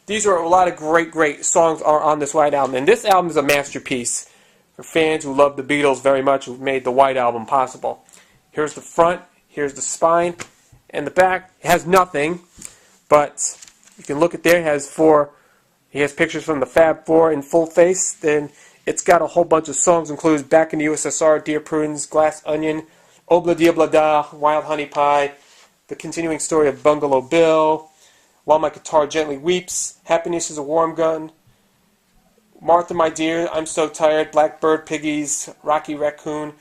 These are a lot of great songs are on this White Album. And this album is a masterpiece for fans who love the Beatles very much, who made the White Album possible. Here's the front, here's the spine, and the back. It has nothing, but you can look at there. It has he has pictures from the Fab Four in full face. Then it's got a whole bunch of songs, includes Back in the USSR, Dear Prudence, Glass Onion, Obla Dia Bla Da, Wild Honey Pie, The Continuing Story of Bungalow Bill, While My Guitar Gently Weeps, Happiness is a Warm Gun, Martha My Dear, I'm So Tired, Blackbird Piggies, Rocky Raccoon,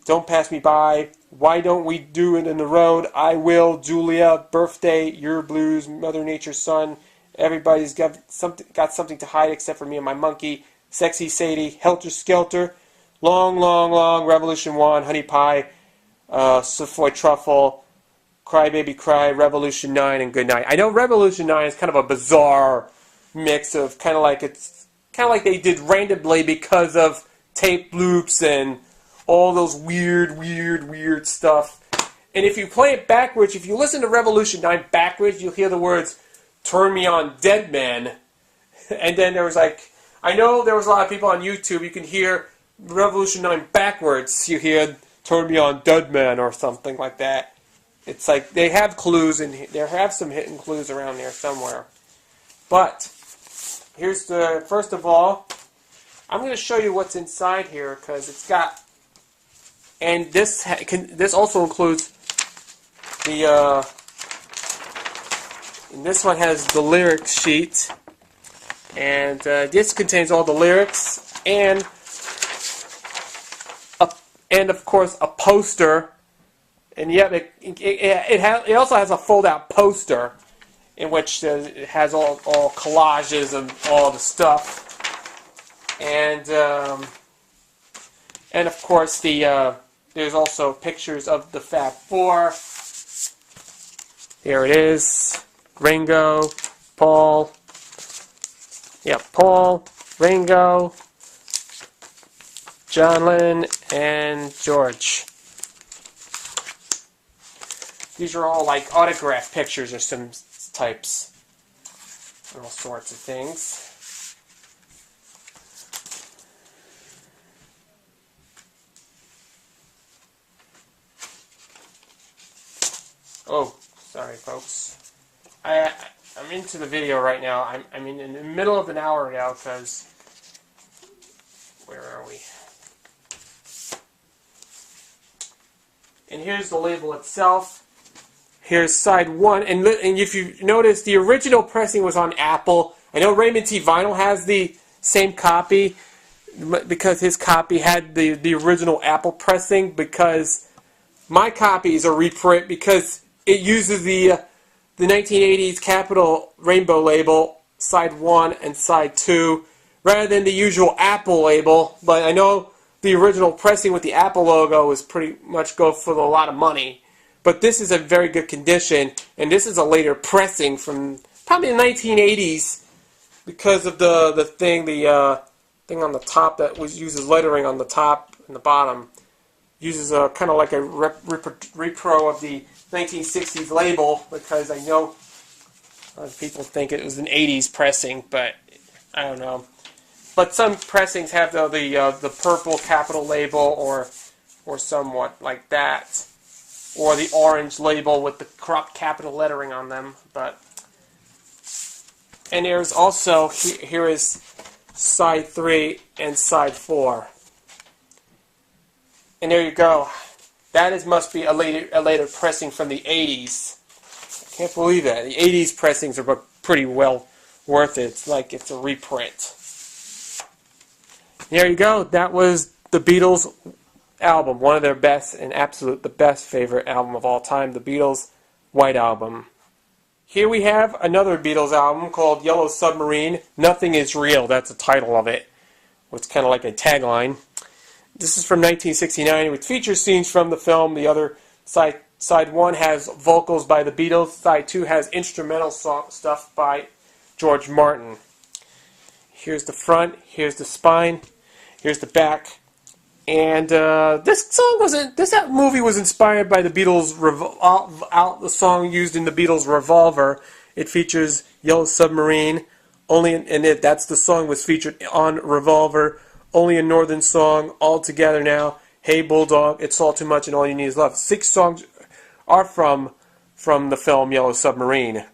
Don't Pass Me By, Why Don't We Do It in the Road, I Will, Julia, Birthday, Your Blues, Mother Nature's Son, Everybody's got something to hide except for me and my monkey, Sexy Sadie, Helter Skelter, Long, Long, Long, Revolution 1, Honey Pie, Savoy Truffle, Cry Baby Cry, Revolution 9, and Good Night. I know Revolution 9 is kind of a bizarre mix of kind of like they did randomly because of tape loops and all those weird stuff. And if you play it backwards, if you listen to Revolution 9 backwards, you'll hear the words, Turn Me On, Dead Man. And then there was I know there was a lot of people on YouTube, you can hear Revolution 9 backwards. You hear Turn Me On, Dead Man, or something like that. It's like they have clues, and there have some hidden clues around there somewhere. But here's first of all, I'm going to show you what's inside here, because it's got, and this also includes the, and this one has the lyrics sheet, and this contains all the lyrics, and of course a poster. And yet, it also has a fold-out poster in which it has all collages of all the stuff, and of course there's also pictures of the Fab Four. Here it is: Ringo, Paul, Ringo, John Lennon, and George. These are all like autograph pictures or some types. All sorts of things. Oh, sorry folks. I'm into the video right now. I'm in the middle of an hour now, because where And here's the label itself. Here's side 1. And if you notice, the original pressing was on Apple. I know Raymond T. Vinyl has the same copy because his copy had the original Apple pressing, because my copy is a reprint because it uses the 1980s Capitol Rainbow label, side 1 and side 2, rather than the usual Apple label. But I know the original pressing with the Apple logo was pretty much go for a lot of money. But this is a very good condition, and this is a later pressing from probably the 1980s because of the thing on the top that uses lettering on the top and the bottom. Uses a kind of like a repro of the 1960s label, because I know a lot of people think it was an 80s pressing, but I don't know. But some pressings have the purple Capitol label or somewhat like that, or the orange label with the cropped capital lettering on them. And there's also here is side 3 and side 4. And there you go. That must be a later pressing from the 80s. I can't believe that. The 80s pressings are pretty well worth it. It's like it's a reprint. There you go. That was the Beatles album. One of their best and the best favorite album of all time. The Beatles White Album. Here we have another Beatles album called Yellow Submarine. Nothing is Real. That's the title of it. It's kind of like a tagline. This is from 1969, which features scenes from the film. The other side 1 has vocals by the Beatles. Side 2 has instrumental stuff by George Martin. Here's the front. Here's the spine. Here's the back. And this movie was inspired by the Beatles. The song used in the Beatles' Revolver. It features Yellow Submarine. That's the song was featured on Revolver. Only a Northern Song, All Together Now, Hey Bulldog, It's All Too Much, and All You Need Is Love. 6 songs are from the film Yellow Submarine.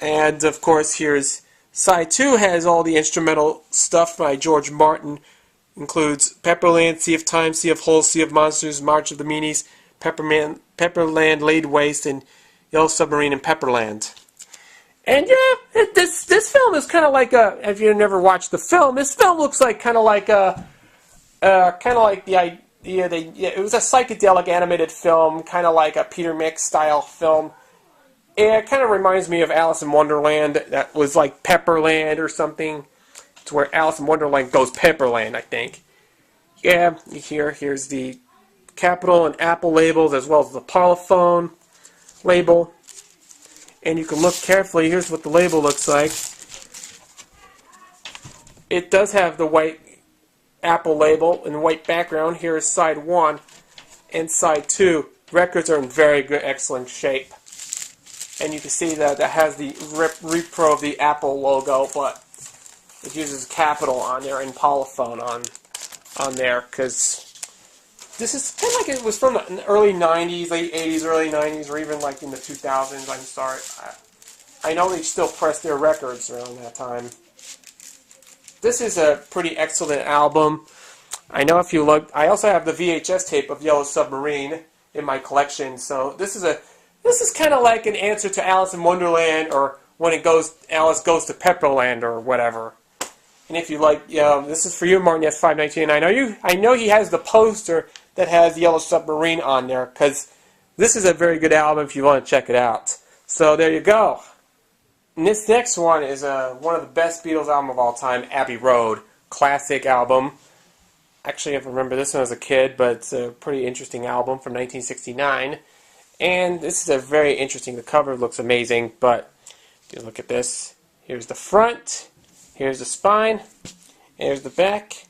And, of course, here's side 2 has all the instrumental stuff by George Martin. Includes Pepperland, Sea of Time, Sea of Holes, Sea of Monsters, March of the Meanies, Pepperland Laid Waste, and Yellow Submarine and Pepperland. And yeah, this film is kind of like if you've never watched the film, this film looks like kind of like the idea it was a psychedelic animated film, kind of like a Peter Mix style film. It kind of reminds me of Alice in Wonderland. That was like Pepperland or something. It's where Alice in Wonderland goes Pepperland, I think. Yeah, here's the Capitol and Apple labels, as well as the Parlophone label. And you can look carefully. Here's what the label looks like. It does have the white Apple label and white background. Here is side 1 and side 2. Records are in very good, excellent shape. And you can see that it has the repro of the Apple logo, but it uses Capitol on there and Parlophone on there, because this is kind of like it was from the early 90s, late 80s, early 90s, or even like in the 2000s. I'm sorry. I know they still press their records around that time. This is a pretty excellent album. I know if you look, I also have the VHS tape of Yellow Submarine in my collection. So this is kind of like an answer to Alice in Wonderland, or when Alice goes to Pepperland or whatever. And if you like, this is for you, Martin. Yes, $5.99. I know he has the poster that has Yellow Submarine on there, because this is a very good album if you want to check it out. So there you go. And this next one is one of the best Beatles albums of all time, Abbey Road. Classic album. Actually, I remember this one as a kid, but it's a pretty interesting album from 1969. And this is a very interesting, the cover looks amazing, but if you look at this, here's the front, here's the spine, here's the back.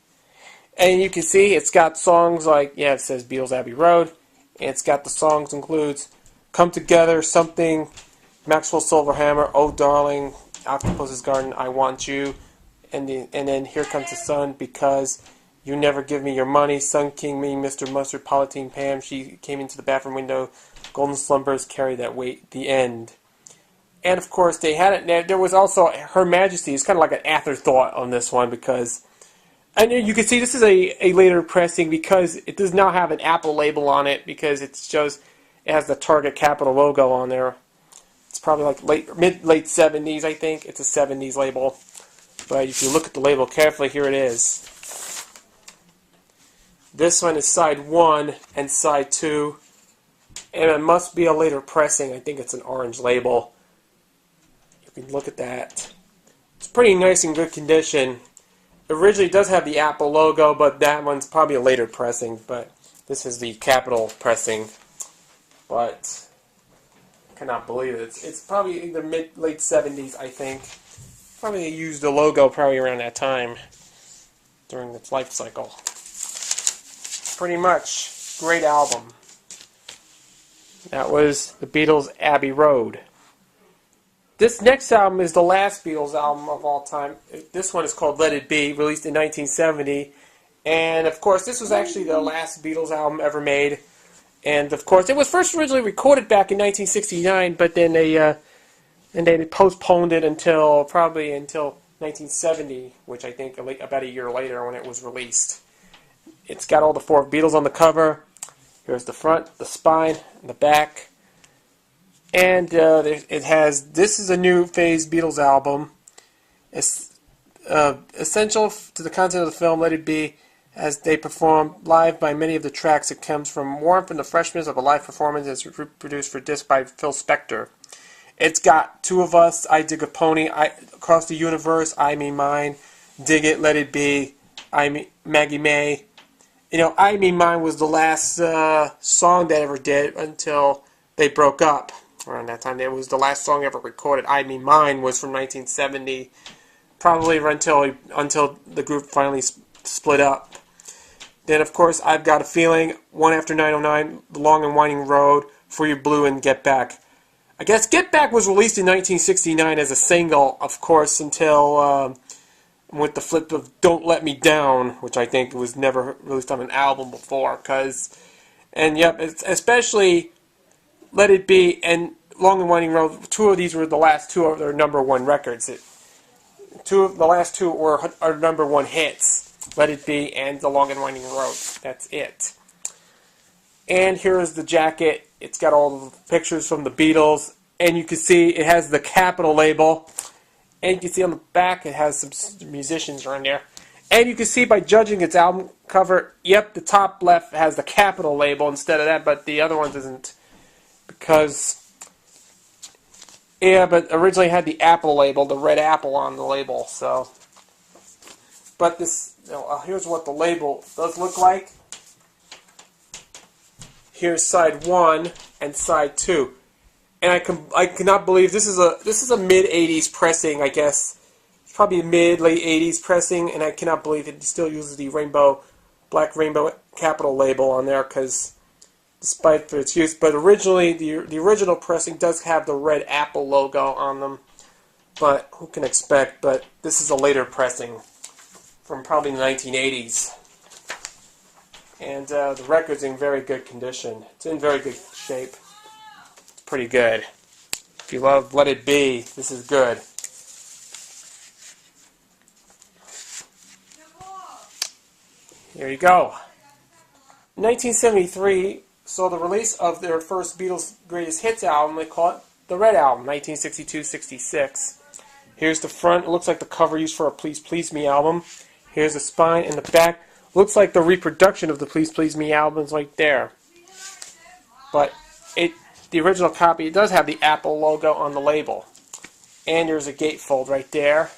And you can see it's got songs like, it says Beatles Abbey Road. And it's got the songs includes Come Together, Something, Maxwell Silverhammer, Oh Darling, Octopus's Garden, I Want You. And then Here Comes the Sun, Because You Never Give Me Your Money, Sun King, Me, Mr. Mustard, Pauline Pam, She Came Into the Bathroom Window, Golden Slumbers, Carry That Weight, The End. And of course they had it, there was also Her Majesty. It's kind of like an afterthought on this one, because And you can see this is a later pressing because it does not have an Apple label on it because it has the Target Capital logo on there. It's probably like late 70s, I think. It's a 70s label. But if you look at the label carefully, here it is. This one is side 1 and side 2. And it must be a later pressing. I think it's an orange label. You can look at that. It's pretty nice and good condition. It originally does have the Apple logo, but that one's probably a later pressing. But this is the Capital pressing. But I cannot believe it. It's probably either late 70s, I think. Probably they used the logo probably around that time during its life cycle. Pretty much great album. That was the Beatles' Abbey Road. This next album is the last Beatles album of all time. This one is called Let It Be, released in 1970. And, of course, this was actually the last Beatles album ever made. And, of course, it was first originally recorded back in 1969, but then they postponed it until 1970, which I think about a year later when it was released. It's got all the 4 Beatles on the cover. Here's the front, the spine, and the back. And it has, this is a new phase Beatles album. It's essential to the content of the film, Let It Be, as they perform live by many of the tracks. It comes from warmth and the freshness of a live performance that's produced for disc by Phil Spector. It's got Two of Us, I Dig a Pony, Across the Universe, I Me Mine, Dig It, Let It Be, Maggie May. You know, I Me Mine was the last song they ever did until they broke up. Around that time, it was the last song ever recorded. I Me Mine was from 1970, probably until the group finally split up. Then, of course, I've Got a Feeling, One After 909, The Long and Winding Road, For You Blue, and Get Back. I guess Get Back was released in 1969 as a single, of course, until with the flip of Don't Let Me Down, which I think was never released on an album before. Especially Let It Be and Long and Winding Road, 2 of these were the last 2 of their #1 records. The last 2 were our #1 hits, Let It Be and The Long and Winding Road. That's it. And here is the jacket. It's got all the pictures from the Beatles, and you can see it has the Capitol label. And you can see on the back it has some musicians around there. And you can see by judging its album cover, yep, the top left has the Capitol label instead of that, but the other one doesn't. Because, yeah, but originally it had the Apple label, the red apple on the label, so. But this, here's what the label does look like. Here's side 1 and side 2. And I cannot believe this is a mid-80s pressing, I guess. It's probably a mid-late 80s pressing, and I cannot believe it still uses the black rainbow Capitol label on there, because despite its use, but originally the original pressing does have the red Apple logo on them. But who can expect? But this is a later pressing from probably the 1980s. And the record's in very good condition. It's in very good shape. It's pretty good. If you love Let It Be, this is good. Here you go. 1973 saw the release of their first Beatles Greatest Hits album. They call it the Red Album, 1962-66. Here's the front. It looks like the cover used for a Please Please Me album. Here's the spine and the back. Looks like the reproduction of the Please Please Me albums right there. But the original copy, it does have the Apple logo on the label. And there's a gatefold right there.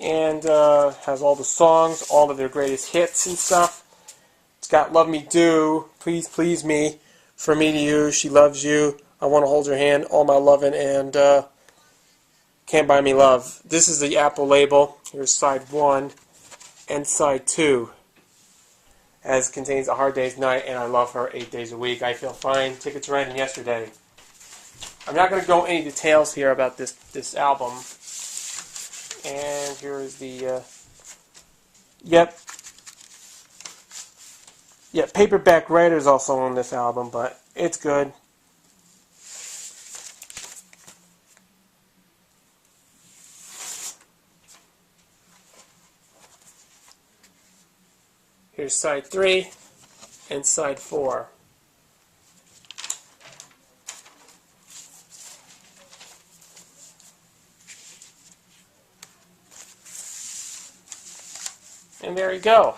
And has all the songs, all of their greatest hits and stuff. It's got Love Me Do, Please Please Me, For Me to You, She Loves You, I Want to Hold Your Hand, All My Lovin', and Can't Buy Me Love. This is the Apple label. Here's side 1 and side 2. As contains A Hard Day's Night and I Love Her 8 Days a Week. I Feel Fine. Tickets ran yesterday. I'm not going to go into any details here about this album. And here is the Paperback Writer's also on this album, but it's good. Here's side 3 and side 4. And there you go.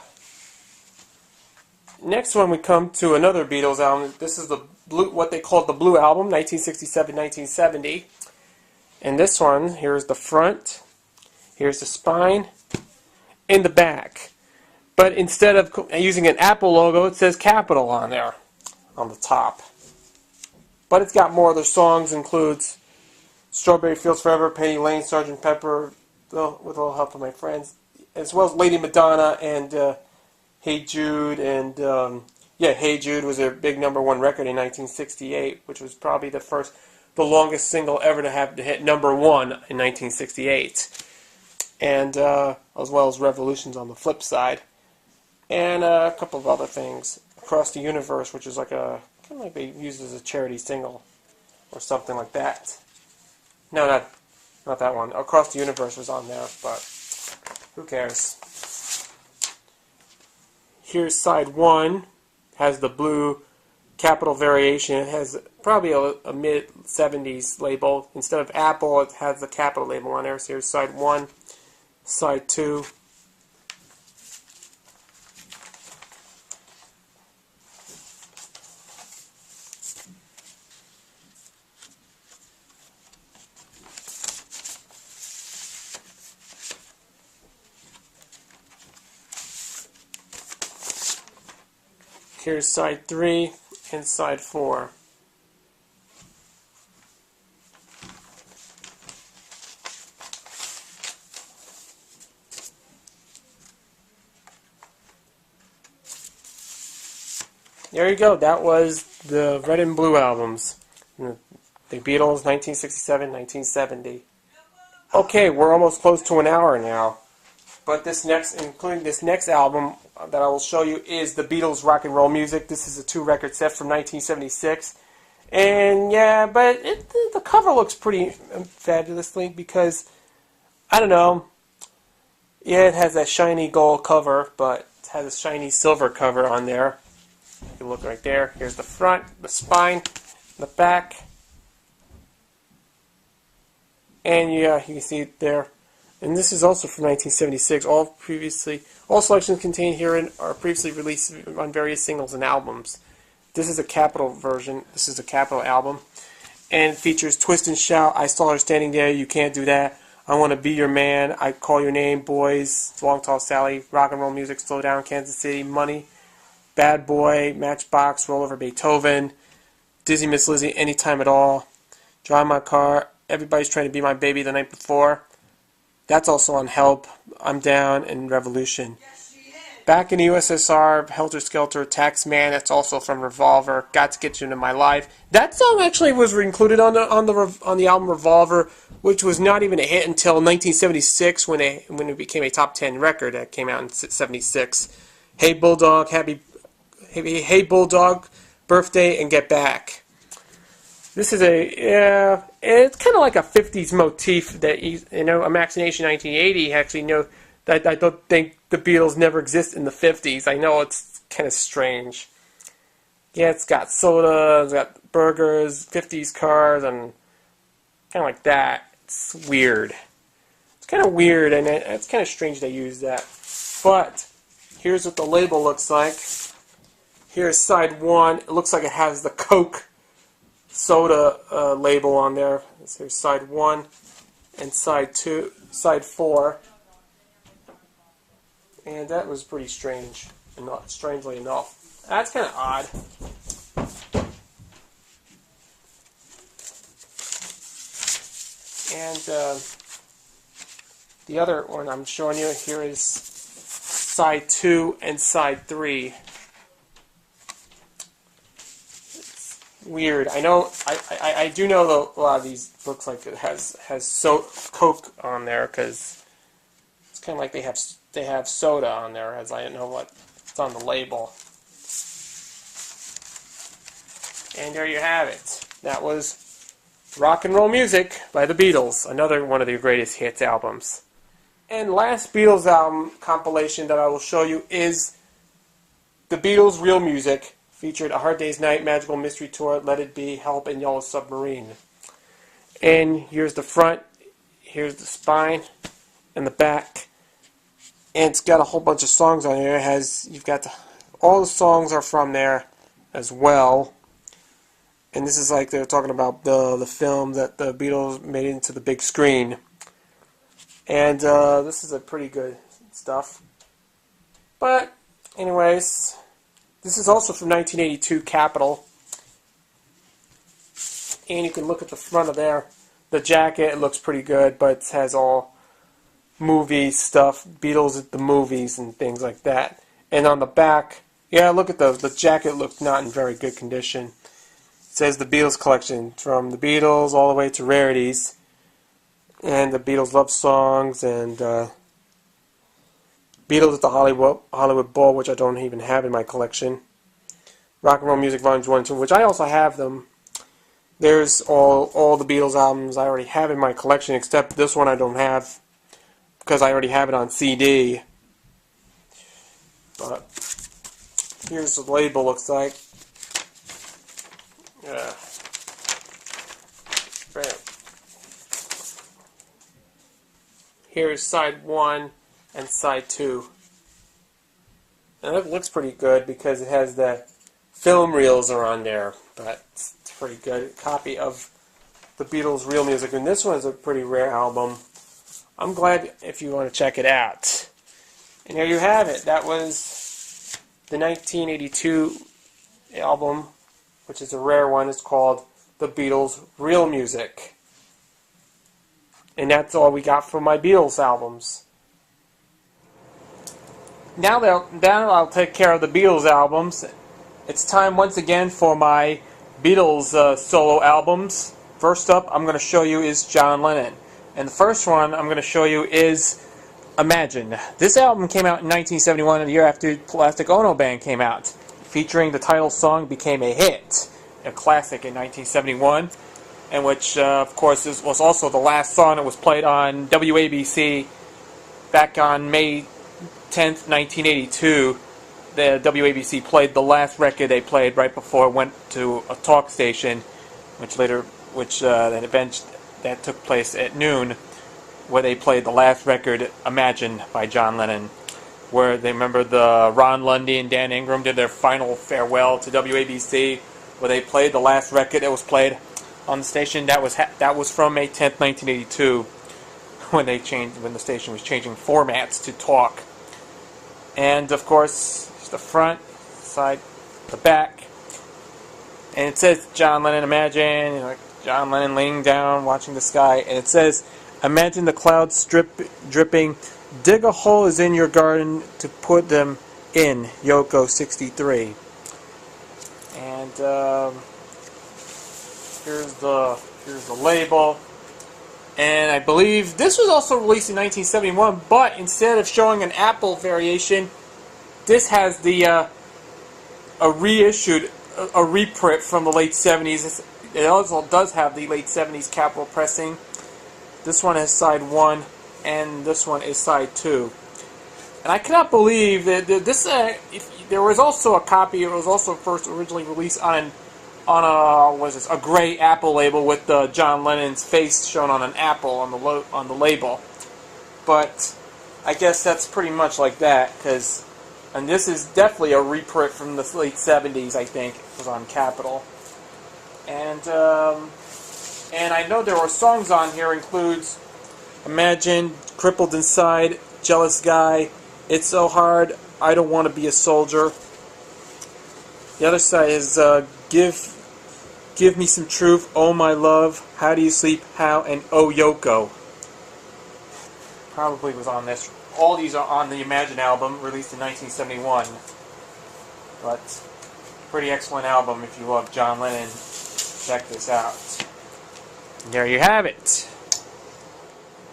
Next one we come to another Beatles album. This is the blue, what they called the Blue Album, 1967-1970. And this one, here's the front, here's the spine, and the back. But instead of using an Apple logo, it says Capital on there, on the top. But it's got more of their songs, includes Strawberry Fields Forever, Penny Lane, Sgt. Pepper, with a little help from my friends, as well as Lady Madonna and Hey Jude, and Hey Jude was their big #1 record in 1968, which was probably the longest single ever to hit #1 in 1968, and as well as Revolutions on the flip side, and a couple of other things. Across the Universe, which is like kind of like they used as a charity single or something like that. No, not that one. Across the Universe was on there, but who cares? Here's side 1, has the blue Capital variation. It has probably a mid-70s label. Instead of Apple, it has the Capital label on there. So here's side 1, side 2. Here's side 3 and side 4. There you go. That was the Red and Blue albums. The Beatles, 1967, 1970. Okay, we're almost close to an hour now. But including this next album that I will show you, is the Beatles Rock and Roll Music. This is a 2-record set from 1976. And yeah, but the cover looks pretty fabulously because, I don't know, yeah, it has that shiny gold cover, but it has a shiny silver cover on there. You look right there. Here's the front, the spine, the back. And yeah, you can see it there. And this is also from 1976. All selections contained herein are previously released on various singles and albums. This is a Capitol version. This is a Capitol album. And it features Twist and Shout, I Saw Her Standing There, You Can't Do That, I Want to Be Your Man, I Call Your Name, Boys, Long Tall Sally, Rock and Roll Music, Slow Down, Kansas City, Money, Bad Boy, Matchbox, Roll Over Beethoven, Dizzy Miss Lizzy, Anytime at All, Drive My Car, Everybody's Trying to Be My Baby the Night Before. That's also on Help, I'm Down, and Revolution. Back in the USSR, Helter Skelter, Taxman, that's also from Revolver, Got to Get You Into My Life. That song actually was included on the album Revolver, which was not even a hit until 1976 when it became a top 10 record that came out in 76. Hey Bulldog, Hey Bulldog, Birthday, and Get Back. This is it's kind of like a 50s motif that, Imagination 1980 actually that I don't think the Beatles never exist in the 50s. I know it's kind of strange. Yeah, it's got soda, it's got burgers, 50s cars, and kind of like that. It's weird. It's kind of weird, and it's kind of strange they use that. But here's what the label looks like. Here's side 1. It looks like it has the Coke soda label on there. Here's side 1 and side 4. And that was pretty strange, strangely enough. That's kind of odd. And the other one I'm showing you here is side 2 and side 3. It's weird. I know. I do know that a lot of these looks like it has Coke on there because it's kind of like they have soda on there, as I don't know what's on the label. And there you have it. That was Rock and Roll Music by the Beatles, another one of their greatest hits albums. And last Beatles album compilation that I will show you is The Beatles' Real Music featured A Hard Day's Night, Magical Mystery Tour, Let It Be, Help, and Yellow Submarine. And here's the front, here's the spine, and the back. And it's got a whole bunch of songs on here. All the songs are from there as well. And this is like they're talking about the film that the Beatles made into the big screen. And this is a pretty good stuff. But anyways, this is also from 1982 Capitol. And you can look at the front of there. The jacket, it looks pretty good, but it has all movie stuff, Beatles at the movies and things like that. And on the back, yeah, look at those. The jacket looked not in very good condition. It says the Beatles collection, from the Beatles all the way to rarities, and the Beatles love songs, and Beatles at the Hollywood Bowl, which I don't even have in my collection. Rock and Roll Music Volumes 1 and 2, which I also have them. There's all the Beatles albums I already have in my collection, except this one I don't have, because I already have it on CD. But here's the label, looks like. Yeah. Here's side 1 and side 2. And it looks pretty good because it has the film reels are on there. But it's a pretty good copy of the Beatles' Real Music. And this one is a pretty rare album. I'm glad if you want to check it out. And there you have it. That was the 1982 album, which is a rare one. It's called The Beatles' Real Music. And that's all we got from my Beatles albums. Now that I'll take care of the Beatles albums, it's time once again for my Beatles solo albums. First up, I'm going to show you is John Lennon. And the first one I'm going to show you is Imagine. This album came out in 1971, the year after Plastic Ono Band came out. Featuring the title song became a hit, a classic in 1971, and which, of course, was also the last song that was played on WABC back on May 10th, 1982. The WABC played the last record they played right before it went to a talk station, that took place at noon, where they played the last record, Imagine, by John Lennon, where they remember the Ron Lundy and Dan Ingram did their final farewell to WABC, where they played the last record that was played on the station. That was from May 10th, 1982, when the station was changing formats to talk. And of course, the front, side, the back, and it says John Lennon, Imagine, John Lennon laying down, watching the sky, and it says, imagine the clouds dripping, dig a hole is in your garden to put them in, Yoko 63. And here's the label. And I believe this was also released in 1971, but instead of showing an Apple variation, this has the a reprint from the late 70s. It also does have the late 70s Capitol pressing. This one is side 1, and this one is side 2. And I cannot believe that this. There was also a copy. It was also first originally released on a gray Apple label with John Lennon's face shown on an apple on the label. But I guess that's pretty much like that, and this is definitely a reprint from the late 70s. I think it was on Capitol. And I know there were songs on here, includes Imagine, Crippled Inside, Jealous Guy, It's So Hard, I Don't Want to Be a Soldier. The other side is Give Me Some Truth, Oh My Love, How Do You Sleep, How, and Oh Yoko. Probably was on this. All these are on the Imagine album, released in 1971. But, pretty excellent album if you love John Lennon. Check this out. And there you have it.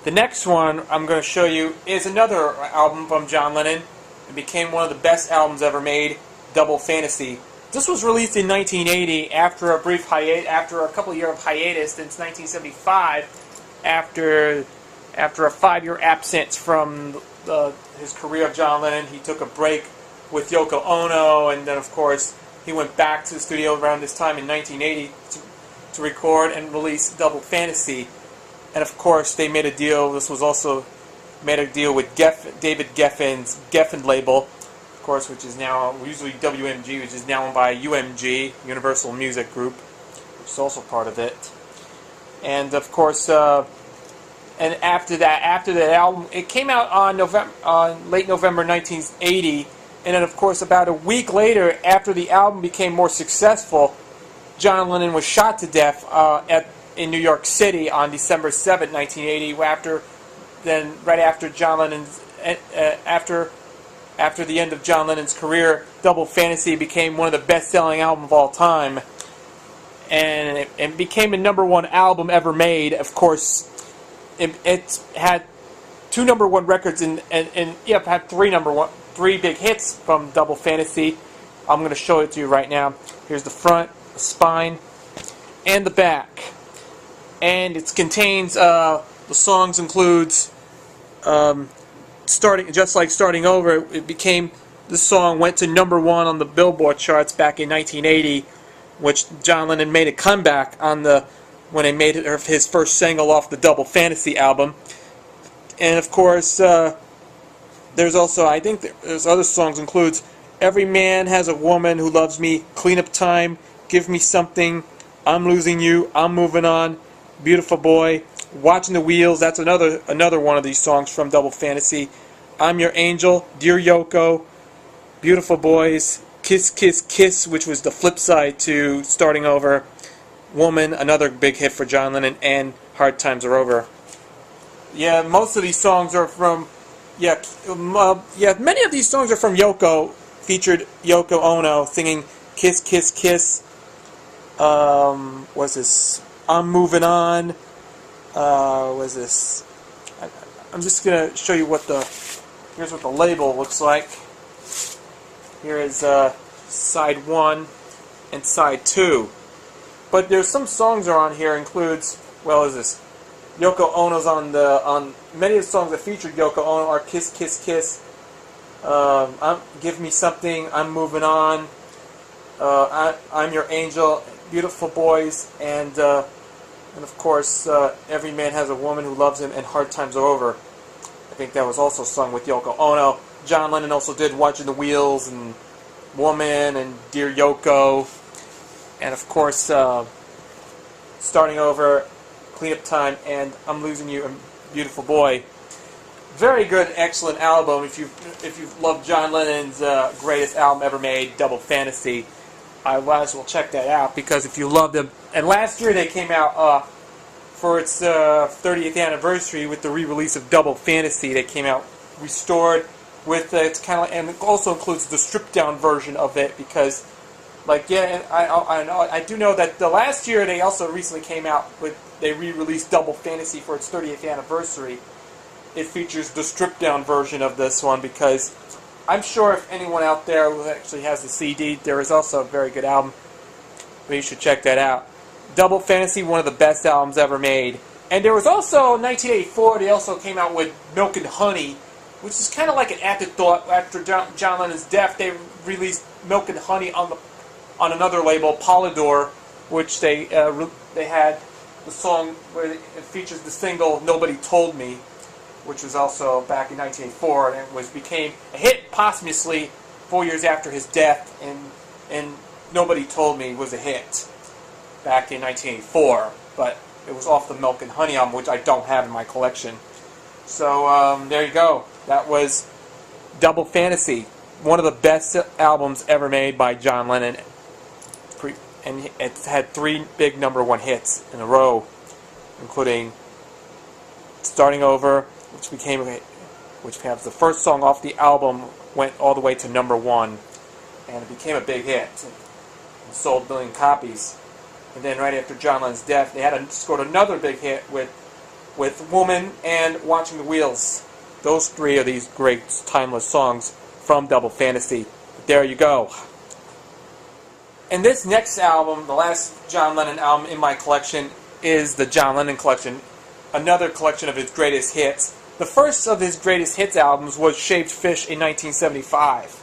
The next one I'm going to show you is another album from John Lennon. It became one of the best albums ever made, Double Fantasy. This was released in 1980 after a brief hiatus, after a couple of years of hiatus since 1975, after a 5-year absence from his career of John Lennon. He took a break with Yoko Ono, and then of course he went back to the studio around this time in 1980 to record and release Double Fantasy. And of course they made a deal. This was also made a deal with David Geffen's Geffen label, of course, which is now usually WMG, which is now owned by UMG, Universal Music Group, which is also part of it. And of course, and after that album, it came out on late November 1980, and then of course about a week later, after the album became more successful, John Lennon was shot to death in New York City on December 7, 1980. Right after John Lennon's after the end of John Lennon's career, Double Fantasy became one of the best-selling albums of all time, and it became the #1 album ever made. Of course, it had 2 #1 records and had 3 big hits from Double Fantasy. I'm going to show it to you right now. Here's the front, the spine, and the back, and it contains the songs includes. Starting over, this song went to #1 on the Billboard charts back in 1980, which John Lennon made a comeback when they made his first single off the Double Fantasy album. And of course, there's also, I think there's other songs includes Every Man Has a Woman Who Loves Me, Clean Up Time, Give Me Something, I'm Losing You, I'm Moving On, Beautiful Boy, Watching the Wheels, that's another one of these songs from Double Fantasy. I'm Your Angel, Dear Yoko, Beautiful Boys, Kiss Kiss Kiss, which was the flip side to Starting Over, Woman, another big hit for John Lennon, and Hard Times Are Over. Yeah, most of these songs are from, many of these songs are from Yoko, featured Yoko Ono singing Kiss Kiss Kiss, what's this, I'm Moving On, I'm just going to show you here's what the label looks like. Here is side 1 and side 2. But there's some songs are on here includes, Yoko Ono's on many of the songs that featured Yoko Ono are Kiss Kiss Kiss, Give Me Something, I'm Moving On, I'm Your Angel, Beautiful Boys, and of course, Every Man Has a Woman Who Loves Him, and Hard Times Are Over. I think that was also sung with Yoko Ono. John Lennon also did Watching the Wheels, and Woman, and Dear Yoko, and of course, Starting Over, Clean Up Time, and I'm Losing You, and Beautiful Boy. Very good, excellent album. If you love John Lennon's greatest album ever made, Double Fantasy, I might as well check that out, because if you love them. And last year they came out for its 30th anniversary with the re-release of Double Fantasy. They came out restored with it's kind of, and it also includes the stripped-down version of it, because, I do know that the last year they also recently came out they re-released Double Fantasy for its 30th anniversary. It features the stripped-down version of this one, because I'm sure if anyone out there who actually has the CD, there is also a very good album, but you should check that out. Double Fantasy, one of the best albums ever made. And there was also, in 1984, they also came out with Milk and Honey, which is kind of like an afterthought. After John Lennon's death, they released Milk and Honey on another label, Polydor, which they had the song where it features the single Nobody Told Me, which was also back in 1984, and it became a hit posthumously 4 years after his death, and Nobody Told Me was a hit back in 1984, but it was off the Milk and Honey album, which I don't have in my collection. So there you go. That was Double Fantasy, one of the best albums ever made by John Lennon, and it had 3 big #1 hits in a row, including Starting Over, which was the first song off the album, went all the way to #1, and it became a big hit and sold 1 million copies. And then right after John Lennon's death, they scored another big hit with Woman and Watching the Wheels. Those 3 of these great timeless songs from Double Fantasy. But there you go. And this next album, the last John Lennon album in my collection, is the John Lennon Collection, another collection of his greatest hits. The first of his greatest hits albums was Shaved Fish in 1975,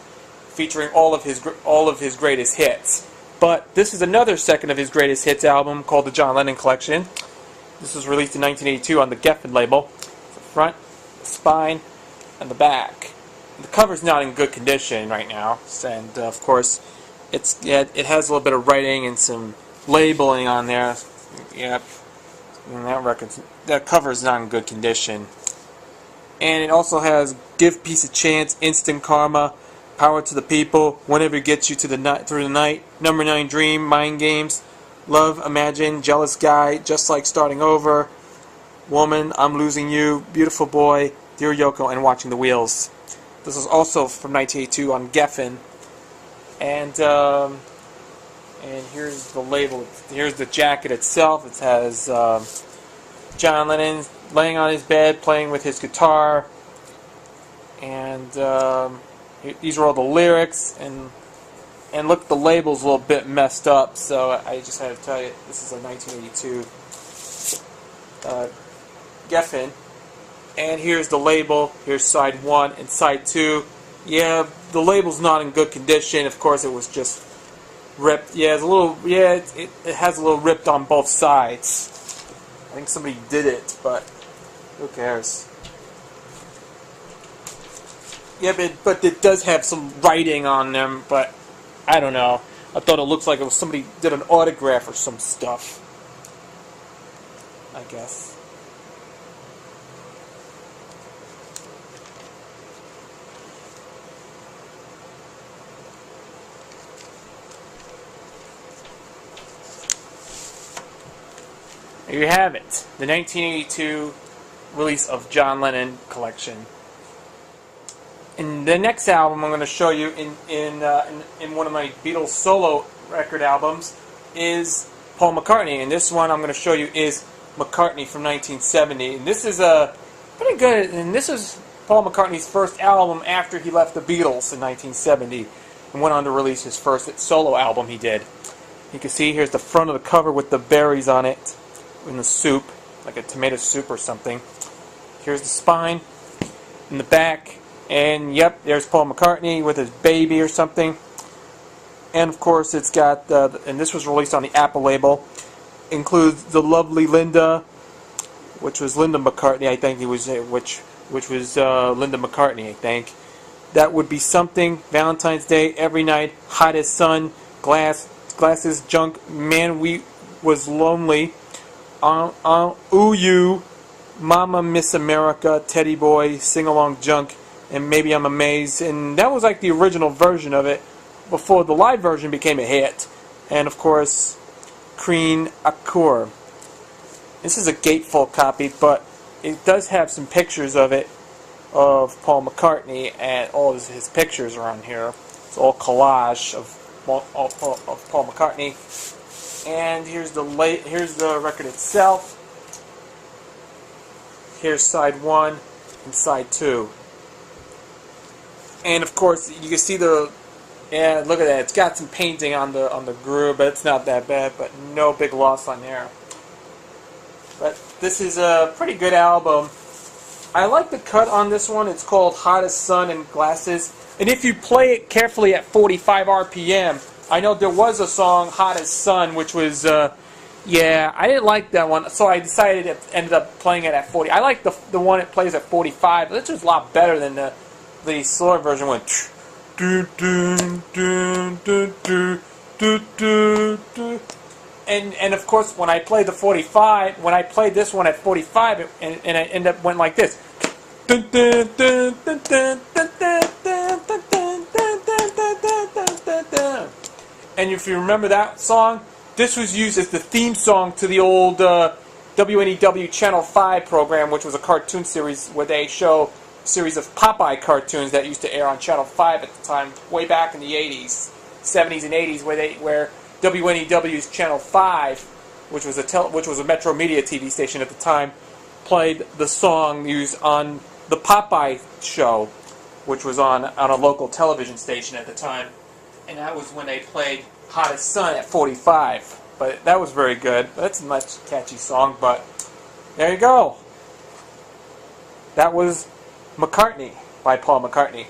featuring all of his greatest hits. But this is another second of his greatest hits album called the John Lennon Collection. This was released in 1982 on the Geffen label. The front, the spine, and the back. The cover's not in good condition right now, and of course, it has a little bit of writing and some labeling on there. Yep, and that cover's not in good condition. And it also has "Give Peace a Chance," "Instant Karma," "Power to the People," "Whenever It Gets You to the Night Through the Night," "Number 9 Dream," "Mind Games," "Love," "Imagine," "Jealous Guy," "Just Like Starting Over," "Woman," "I'm Losing You," "Beautiful Boy," "Dear Yoko," and "Watching the Wheels." This is also from 1982 on Geffen. And here's the label. Here's the jacket itself. It has John Lennon laying on his bed playing with his guitar. And these are all the lyrics. And look, the label's a little bit messed up. So I just had to tell you, this is a 1982 Geffen. And here's the label. Here's side 1 and side 2. Yeah, the label's not in good condition. Of course, it was just ripped. Yeah, it's a little. Yeah, it has a little ripped on both sides. I think somebody did it, but who cares? Yeah, but it does have some writing on them. But I don't know. I thought it looks like it was somebody did an autograph or some stuff. I guess. There you have it, the 1982 release of John Lennon Collection. In the next album I'm going to show you in one of my Beatles solo record albums is Paul McCartney, and this one I'm going to show you is McCartney from 1970. And this is a pretty good, and this is Paul McCartney's first album after he left the Beatles in 1970 and went on to release his first solo album he did. You can see here's the front of the cover with the berries on it. In the soup, like a tomato soup or something. Here's the spine, in the back, and yep, there's Paul McCartney with his baby or something. And of course, it's got, and this was released on the Apple label, includes the lovely Linda, which was Linda McCartney, I think it was, which was Linda McCartney, I think. That Would Be Something, Valentine's Day, Every Night, Hot as Sun, Glasses, Junk, Man We Was Lonely, Ooh You, Mama Miss America, Teddy Boy, Sing Along Junk, and Maybe I'm Amazed. And that was like the original version of it before the live version became a hit. And of course, Creen Akur. This is a gatefold copy, but it does have some pictures of it, of Paul McCartney, and all of his pictures are on here. It's all collage of Paul McCartney. And here's the record itself. Here's side 1 and side 2. And of course, you can see look at that. It's got some painting on the groove, but it's not that bad. But no big loss on there. But this is a pretty good album. I like the cut on this one. It's called Hot as Sun and Glasses. And if you play it carefully at 45 RPM. I know there was a song, Hot as Sun, which was, I didn't like that one, so I decided it ended up playing it at 40. I like the one it plays at 45. It's just a lot better than the slower version went. And of course, when I played the 45, when I played this one at 45, and it ended up went like this. And if you remember that song, this was used as the theme song to the old WNEW Channel 5 program, which was a cartoon series where they show a series of Popeye cartoons that used to air on Channel 5 at the time, way back in the 80s, 70s and 80s, where WNEW's Channel 5, which was a Metro Media TV station at the time, played the song used on the Popeye show, which was on a local television station at the time. And that was when they played Hot as Sun at 45. But that was very good. That's a much catchy song, but there you go. That was McCartney by Paul McCartney.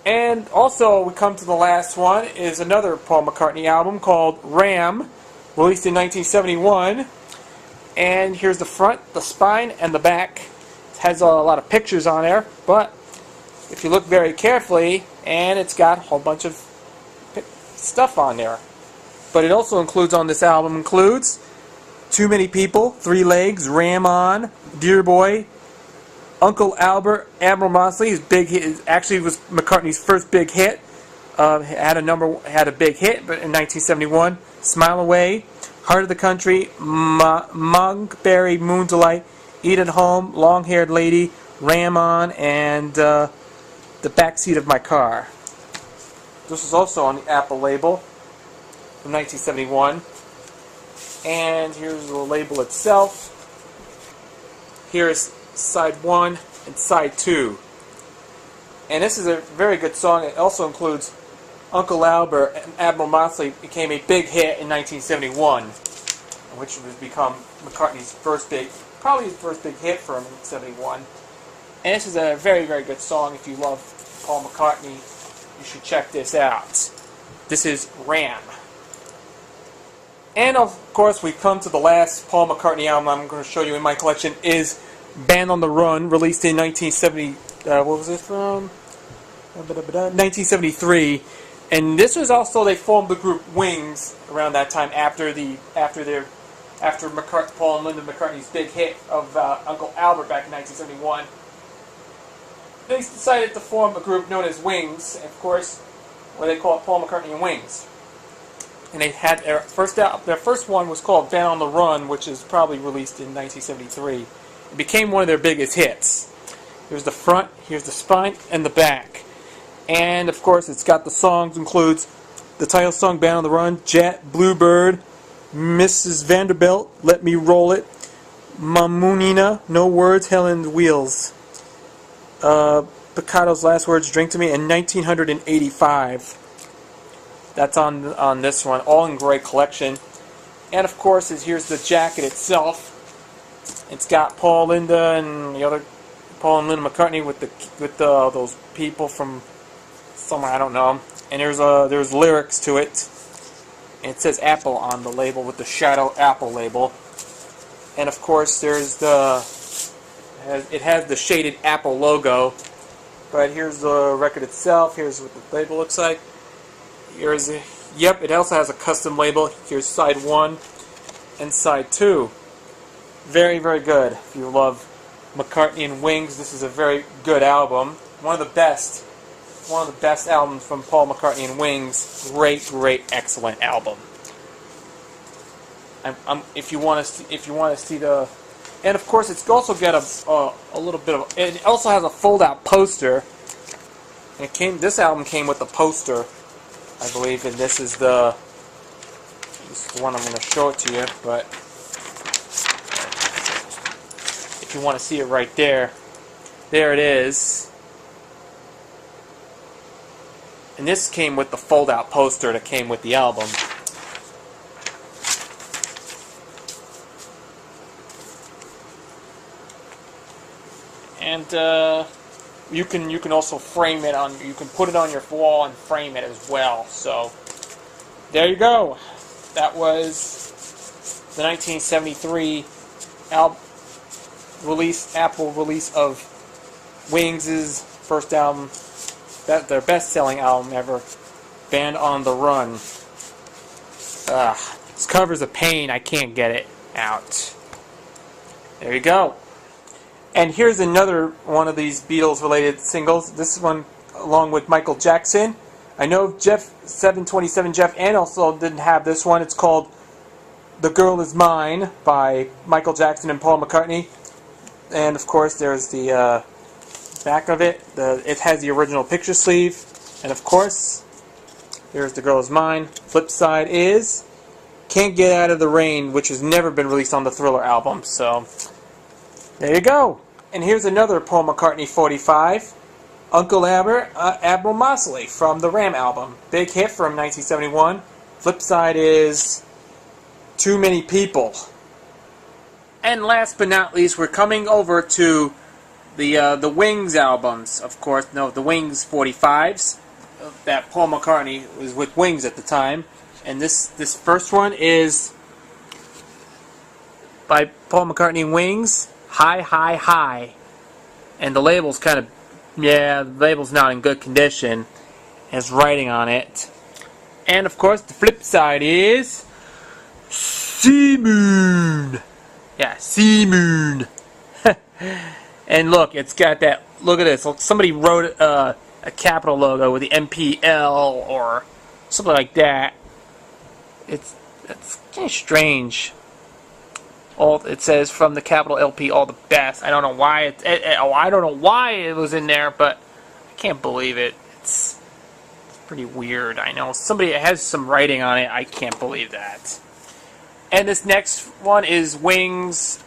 And also, we come to the last one, is another Paul McCartney album called Ram, released in 1971. And here's the front, the spine, and the back. It has a lot of pictures on there, but if you look very carefully, and it's got a whole bunch of stuff on there. But it also includes, on this album, includes Too Many People, Three Legs, Ram On, Dear Boy, Uncle Albert, Admiral Mosley. His big hit actually was McCartney's first big hit. Had a big hit, but in 1971, Smile Away, Heart of the Country, Monkberry, Moon Delight, Eat at Home, Long Haired Lady, Ram On, and The Backseat of My Car. This is also on the Apple label from 1971. And here's the label itself. Here's side 1 and side 2. And this is a very good song. It also includes Uncle Albert and Admiral Mosley. Became a big hit in 1971, which would become McCartney's probably his first big hit for him in 71. And this is a very, very good song. If you love Paul McCartney, you should check this out. This is Ram. And of course, we've come to the last Paul McCartney album I'm going to show you in my collection is Band on the Run, released in 1970. What was it from? 1973. And this was also, they formed the group Wings around that time after Paul and Linda McCartney's big hit of Uncle Albert back in 1971. They decided to form a group known as Wings, and of course, what they call it, Paul McCartney and Wings. And they had their first one was called Band on the Run, which is probably released in 1973. It became one of their biggest hits. Here's the front, here's the spine, and the back. And of course, it's got the songs, includes the title song, Band on the Run, Jet, Bluebird, Mrs. Vanderbilt, Let Me Roll It, Mamunina, No Words, Helen's Wheels, Picado's Last Words, Drink to Me, and 1985. That's on this one, all in great collection. And of course, here's the jacket itself. It's got Paul, Linda, and Linda McCartney with those people from somewhere, I don't know. And there's lyrics to it. And it says Apple on the label with the shadow Apple label. And of course, it has the shaded Apple logo. But here's the record itself. Here's what the label looks like. It also has a custom label. Here's side 1 and side 2. Very, very good. If you love McCartney and Wings, this is a very good album. One of the best albums from Paul McCartney and Wings. Great, great, excellent album. If you want to see the, and of course it's also got a little bit of. It also has a fold-out poster. And this album came with the poster, I believe, and this is the one I'm going to show it to you. But if you want to see it right there, there it is. And this came with the fold-out poster that came with the album. And you can also frame it on. You can put it on your wall and frame it as well. So there you go. That was the 1973 Apple release of Wings' first album, their best-selling album ever, Band on the Run. This cover's a pain. I can't get it out. There you go. And here's another one of these Beatles-related singles. This one, along with Michael Jackson. I know 727 Jeff Ann also didn't have this one. It's called The Girl Is Mine by Michael Jackson and Paul McCartney. And of course, there's the back of it. It has the original picture sleeve. And of course, there's The Girl Is Mine. Flip side is Can't Get Out of the Rain, which has never been released on the Thriller album. So there you go. And here's another Paul McCartney 45, Uncle Albert, Admiral Mosley from the Ram album. Big hit from 1971. Flip side is Too Many People. And last but not least, we're coming over to The Wings albums, of course. No, the Wings 45s. That Paul McCartney was with Wings at the time. And this first one is by Paul McCartney and Wings, High, High, High. And the label's kind of, yeah, the label's not in good condition. It has writing on it. And of course, the flip side is Sea Moon. Yeah, Sea Moon. And look, it's got that, look at this. Somebody wrote a capital logo with the MPL or something like that. It's kind of strange. It says from the capital LP, all the best. I don't know why I don't know why it was in there, but I can't believe it. It's pretty weird. I know somebody has some writing on it. I can't believe that. And this next one is Wings.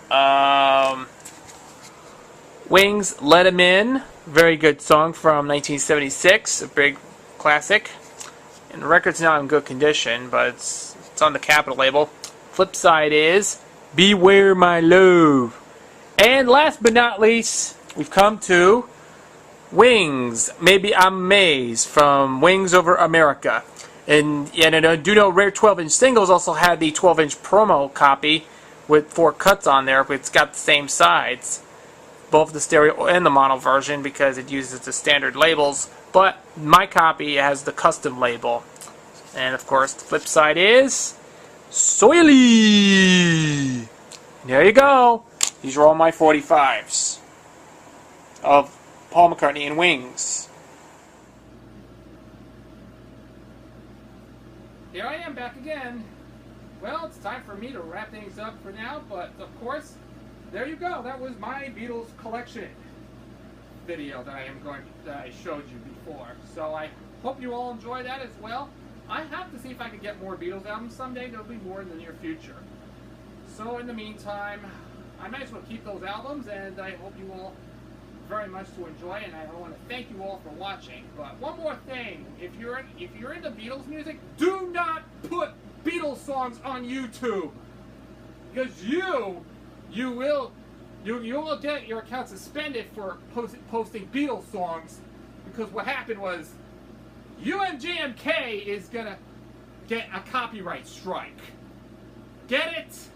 Wings, Let 'Em In. Very good song from 1976. A big classic. And the record's not in good condition, but it's on the Capitol label. Flip side is Beware My Love. And last but not least, we've come to Wings, Maybe I'm Amazed from Wings Over America. And I do know Rare 12-inch singles also had the 12-inch promo copy with 4 cuts on there, but it's got the same sides. Both the stereo and the mono version because it uses the standard labels. But my copy has the custom label. And of course, the flip side is Soily. There you go. These are all my 45s of Paul McCartney and Wings. Here I am back again. Well, it's time for me to wrap things up for now, but of course, there you go. That was my Beatles collection video that I showed you before. So I hope you all enjoy that as well. I have to see if I can get more Beatles albums someday. There'll be more in the near future. So in the meantime, I might as well keep those albums, and I hope you all very much to enjoy, and I want to thank you all for watching. But one more thing, if you're into Beatles music, do not put Beatles songs on YouTube, because you will get your account suspended for posting Beatles songs, because what happened was UMGMK is gonna get a copyright strike. Get it?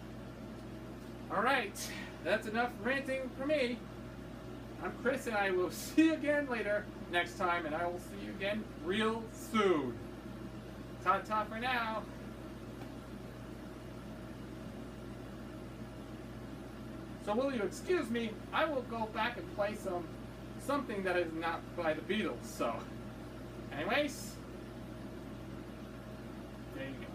Alright, that's enough ranting for me. I'm Chris, and I will see you again later next time, and I will see you again real soon. Ta-ta for now. So will you excuse me? I will go back and play something that is not by the Beatles. So, anyways, there you go.